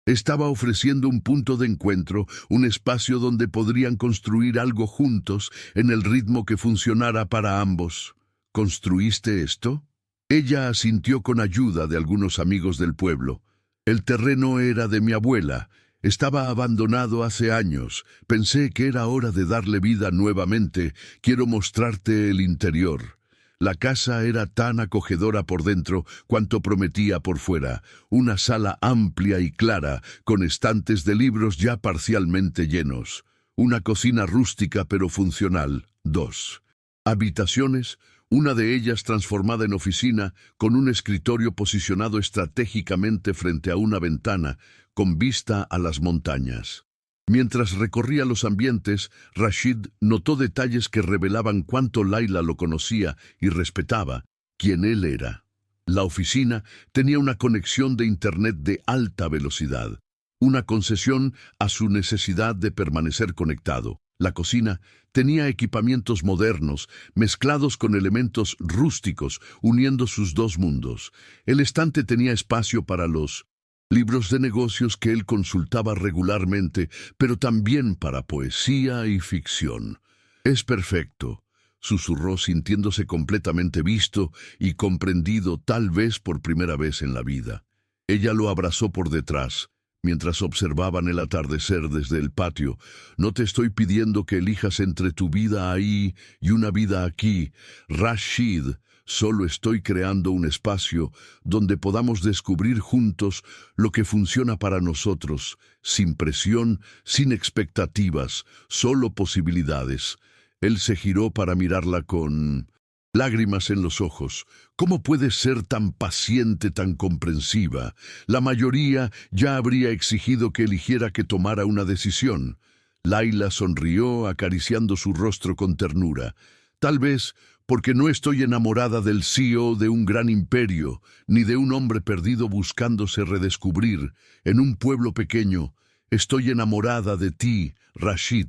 Estaba ofreciendo un punto de encuentro, un espacio donde podrían construir algo juntos en el ritmo que funcionara para ambos. ¿Construiste esto? Ella asintió con ayuda de algunos amigos del pueblo. El terreno era de mi abuela. Estaba abandonado hace años. Pensé que era hora de darle vida nuevamente. Quiero mostrarte el interior. La casa era tan acogedora por dentro cuanto prometía por fuera. Una sala amplia y clara, con estantes de libros ya parcialmente llenos. Una cocina rústica pero funcional. 2 habitaciones, una de ellas transformada en oficina, con un escritorio posicionado estratégicamente frente a una ventana, con vista a las montañas. Mientras recorría los ambientes, Rashid notó detalles que revelaban cuánto Layla lo conocía y respetaba, quién él era. La oficina tenía una conexión de Internet de alta velocidad, una concesión a su necesidad de permanecer conectado. La cocina tenía equipamientos modernos, mezclados con elementos rústicos, uniendo sus dos mundos. El estante tenía espacio para los libros de negocios que él consultaba regularmente, pero también para poesía y ficción. «Es perfecto», susurró sintiéndose completamente visto y comprendido tal vez por primera vez en la vida. Ella lo abrazó por detrás, mientras observaban el atardecer desde el patio. «No te estoy pidiendo que elijas entre tu vida ahí y una vida aquí, Rashid. Solo estoy creando un espacio donde podamos descubrir juntos lo que funciona para nosotros, sin presión, sin expectativas, solo posibilidades». Él se giró para mirarla con lágrimas en los ojos. «¿Cómo puedes ser tan paciente, tan comprensiva? La mayoría ya habría exigido que eligiera, que tomara una decisión». Layla sonrió, acariciando su rostro con ternura. «Tal vez porque no estoy enamorada del CEO de un gran imperio, ni de un hombre perdido buscándose redescubrir en un pueblo pequeño. Estoy enamorada de ti, Rashid,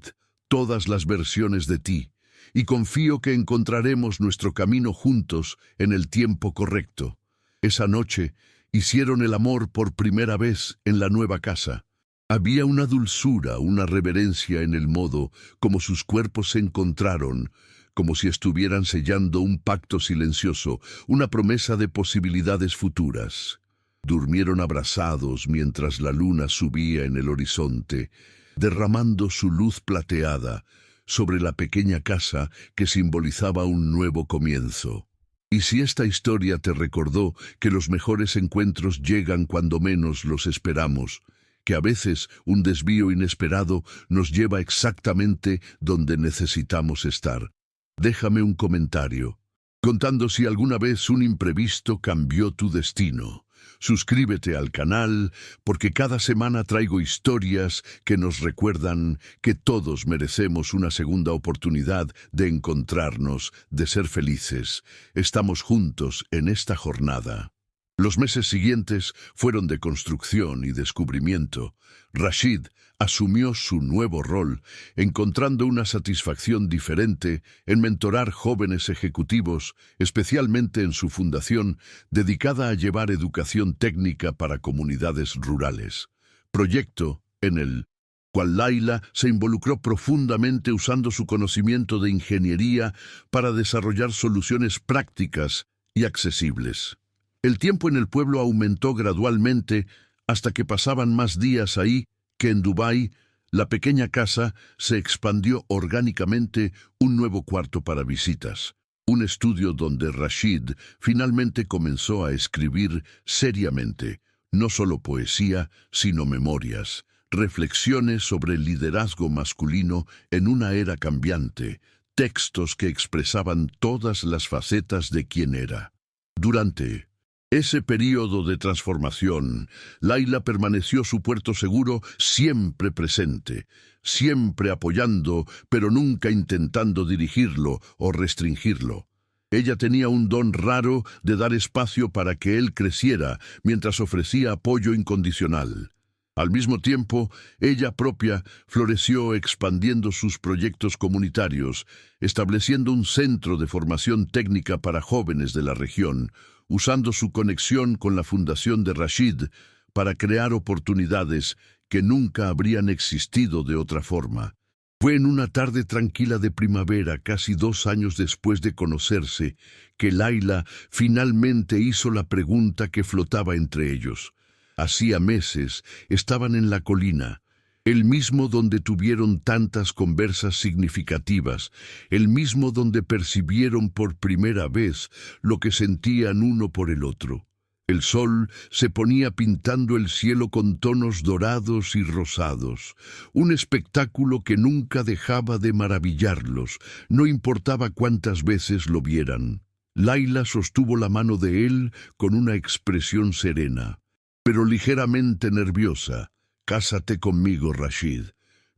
todas las versiones de ti, y confío que encontraremos nuestro camino juntos en el tiempo correcto». Esa noche hicieron el amor por primera vez en la nueva casa. Había una dulzura, una reverencia en el modo como sus cuerpos se encontraron, como si estuvieran sellando un pacto silencioso, una promesa de posibilidades futuras. Durmieron abrazados mientras la luna subía en el horizonte, derramando su luz plateada sobre la pequeña casa que simbolizaba un nuevo comienzo. Y si esta historia te recordó que los mejores encuentros llegan cuando menos los esperamos, que a veces un desvío inesperado nos lleva exactamente donde necesitamos estar, déjame un comentario, contando si alguna vez un imprevisto cambió tu destino. suscríbete al canal porque cada semana traigo historias que nos recuerdan que todos merecemos una segunda oportunidad de encontrarnos, de ser felices. Estamos juntos en esta jornada. Los meses siguientes fueron de construcción y descubrimiento. Rashid asumió su nuevo rol, encontrando una satisfacción diferente en mentorar jóvenes ejecutivos, especialmente en su fundación, dedicada a llevar educación técnica para comunidades rurales. Proyecto en el cual Layla se involucró profundamente usando su conocimiento de ingeniería para desarrollar soluciones prácticas y accesibles. El tiempo en el pueblo aumentó gradualmente hasta que pasaban más días ahí que en Dubái. La pequeña casa se expandió orgánicamente, un nuevo cuarto para visitas, un estudio donde Rashid finalmente comenzó a escribir seriamente, no solo poesía, sino memorias, reflexiones sobre el liderazgo masculino en una era cambiante, textos que expresaban todas las facetas de quién era. Durante ese período de transformación, Layla permaneció su puerto seguro, siempre presente, siempre apoyando, pero nunca intentando dirigirlo o restringirlo. Ella tenía un don raro de dar espacio para que él creciera mientras ofrecía apoyo incondicional. Al mismo tiempo, ella propia floreció expandiendo sus proyectos comunitarios, estableciendo un centro de formación técnica para jóvenes de la región, usando su conexión con la fundación de Rashid para crear oportunidades que nunca habrían existido de otra forma. Fue en una tarde tranquila de primavera, casi 2 años después de conocerse, que Layla finalmente hizo la pregunta que flotaba entre ellos. Hacía meses estaban en la colina, el mismo donde tuvieron tantas conversas significativas, el mismo donde percibieron por primera vez lo que sentían uno por el otro. El sol se ponía pintando el cielo con tonos dorados y rosados, un espectáculo que nunca dejaba de maravillarlos, no importaba cuántas veces lo vieran. Layla sostuvo la mano de él con una expresión serena, pero ligeramente nerviosa. «Cásate conmigo, Rashid.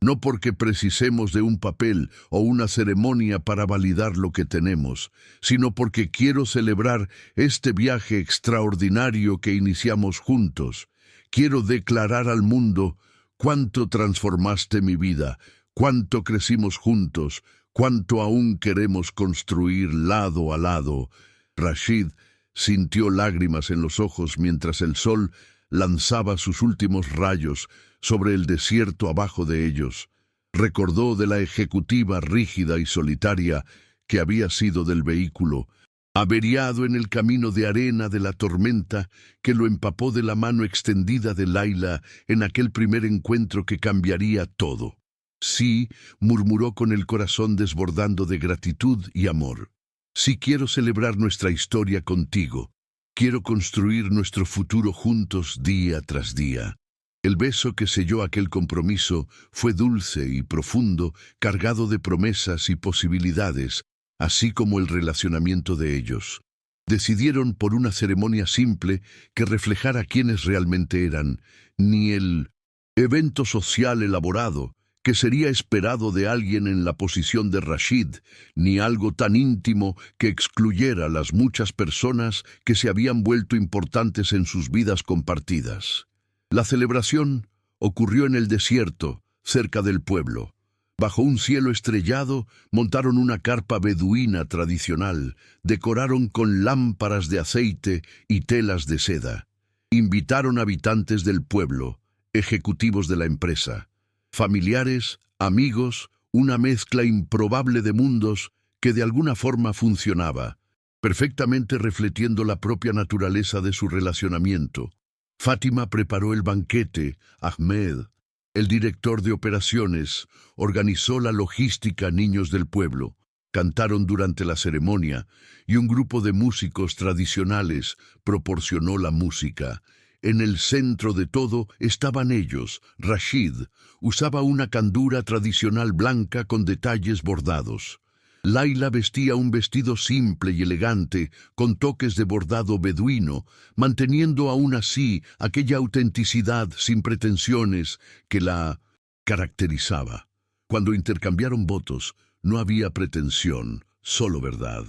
No porque precisemos de un papel o una ceremonia para validar lo que tenemos, sino porque quiero celebrar este viaje extraordinario que iniciamos juntos. Quiero declarar al mundo cuánto transformaste mi vida, cuánto crecimos juntos, cuánto aún queremos construir lado a lado». Rashid sintió lágrimas en los ojos mientras el sol lanzaba sus últimos rayos sobre el desierto abajo de ellos. Recordó de la ejecutiva rígida y solitaria que había sido del vehículo, averiado en el camino de arena de la tormenta que lo empapó de la mano extendida de Layla en aquel primer encuentro que cambiaría todo. «Sí», murmuró con el corazón desbordando de gratitud y amor. «Sí, quiero celebrar nuestra historia contigo. Quiero construir nuestro futuro juntos día tras día». El beso que selló aquel compromiso fue dulce y profundo, cargado de promesas y posibilidades, así como el relacionamiento de ellos. Decidieron por una ceremonia simple que reflejara quiénes realmente eran, ni el evento social elaborado que sería esperado de alguien en la posición de Rashid, ni algo tan íntimo que excluyera a las muchas personas que se habían vuelto importantes en sus vidas compartidas. La celebración ocurrió en el desierto, cerca del pueblo. Bajo un cielo estrellado, montaron una carpa beduina tradicional, decoraron con lámparas de aceite y telas de seda. Invitaron habitantes del pueblo, ejecutivos de la empresa, familiares, amigos, una mezcla improbable de mundos que de alguna forma funcionaba, perfectamente refletiendo la propia naturaleza de su relacionamiento. Fátima preparó el banquete, Ahmed, el director de operaciones, organizó la logística. Niños del pueblo cantaron durante la ceremonia y un grupo de músicos tradicionales proporcionó la música. En el centro de todo estaban ellos. Rashid usaba una candura tradicional blanca con detalles bordados. Laila vestía un vestido simple y elegante, con toques de bordado beduino, manteniendo aún así aquella autenticidad sin pretensiones que la caracterizaba. Cuando intercambiaron votos, no había pretensión, solo verdad.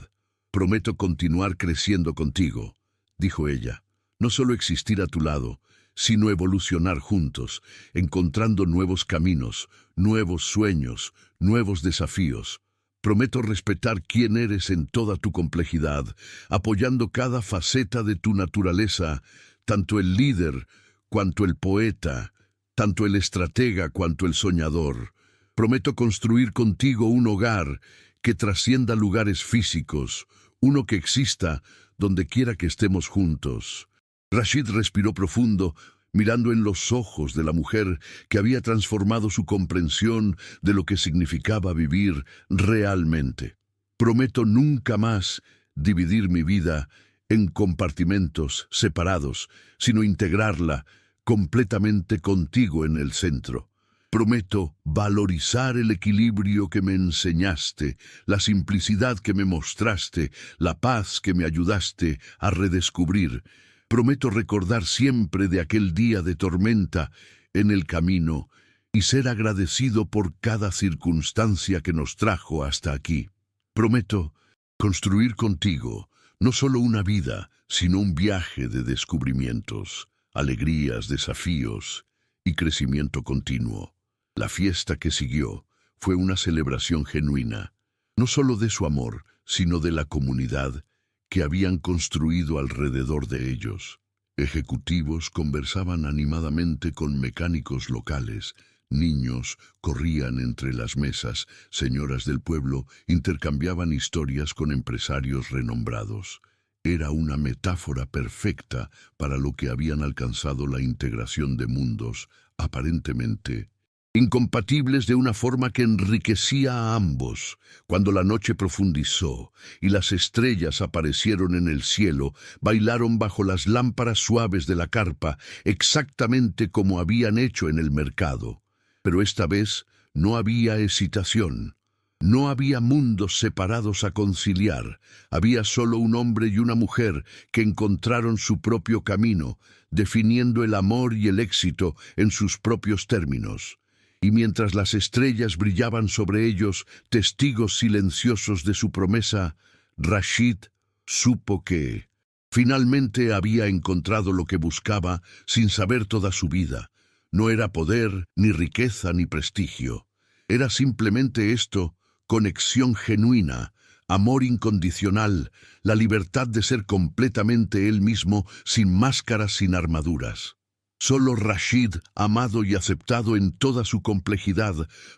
«Prometo continuar creciendo contigo», dijo ella. «No solo existir a tu lado, sino evolucionar juntos, encontrando nuevos caminos, nuevos sueños, nuevos desafíos. Prometo respetar quién eres en toda tu complejidad, apoyando cada faceta de tu naturaleza, tanto el líder cuanto el poeta, tanto el estratega cuanto el soñador. Prometo construir contigo un hogar que trascienda lugares físicos, uno que exista donde quiera que estemos juntos». Rashid respiró profundo, mirando en los ojos de la mujer que había transformado su comprensión de lo que significaba vivir realmente. «Prometo nunca más dividir mi vida en compartimentos separados, sino integrarla completamente contigo en el centro. Prometo valorizar el equilibrio que me enseñaste, la simplicidad que me mostraste, la paz que me ayudaste a redescubrir. Prometo recordar siempre de aquel día de tormenta en el camino y ser agradecido por cada circunstancia que nos trajo hasta aquí. Prometo construir contigo no solo una vida, sino un viaje de descubrimientos, alegrías, desafíos y crecimiento continuo». La fiesta que siguió fue una celebración genuina, no solo de su amor, sino de la comunidad que habían construido alrededor de ellos. Ejecutivos conversaban animadamente con mecánicos locales, niños corrían entre las mesas, señoras del pueblo intercambiaban historias con empresarios renombrados. Era una metáfora perfecta para lo que habían alcanzado: la integración de mundos, aparentemente incompatibles, de una forma que enriquecía a ambos. Cuando la noche profundizó y las estrellas aparecieron en el cielo, bailaron bajo las lámparas suaves de la carpa, exactamente como habían hecho en el mercado. Pero esta vez no había hesitación. No había mundos separados a conciliar. Había solo un hombre y una mujer que encontraron su propio camino, definiendo el amor y el éxito en sus propios términos. Y mientras las estrellas brillaban sobre ellos, testigos silenciosos de su promesa, Rashid supo que finalmente había encontrado lo que buscaba sin saber toda su vida. No era poder, ni riqueza, ni prestigio. Era simplemente esto: conexión genuina, amor incondicional, la libertad de ser completamente él mismo, sin máscaras, sin armaduras. Solo Rashid, amado y aceptado en toda su complejidad,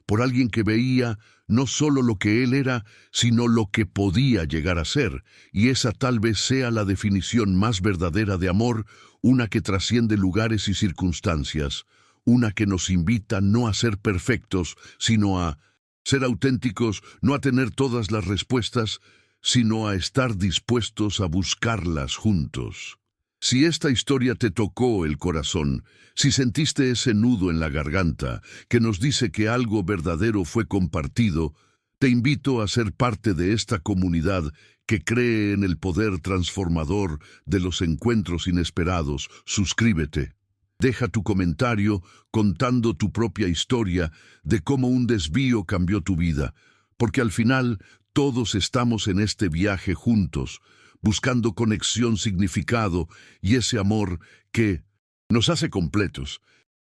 por alguien que veía no solo lo que él era, sino lo que podía llegar a ser, y esa tal vez sea la definición más verdadera de amor, una que trasciende lugares y circunstancias, una que nos invita no a ser perfectos, sino a ser auténticos, no a tener todas las respuestas, sino a estar dispuestos a buscarlas juntos. Si esta historia te tocó el corazón, si sentiste ese nudo en la garganta que nos dice que algo verdadero fue compartido, te invito a ser parte de esta comunidad que cree en el poder transformador de los encuentros inesperados. Suscríbete. Deja tu comentario contando tu propia historia de cómo un desvío cambió tu vida, porque al final todos estamos en este viaje juntos, buscando conexión, significado y ese amor que nos hace completos.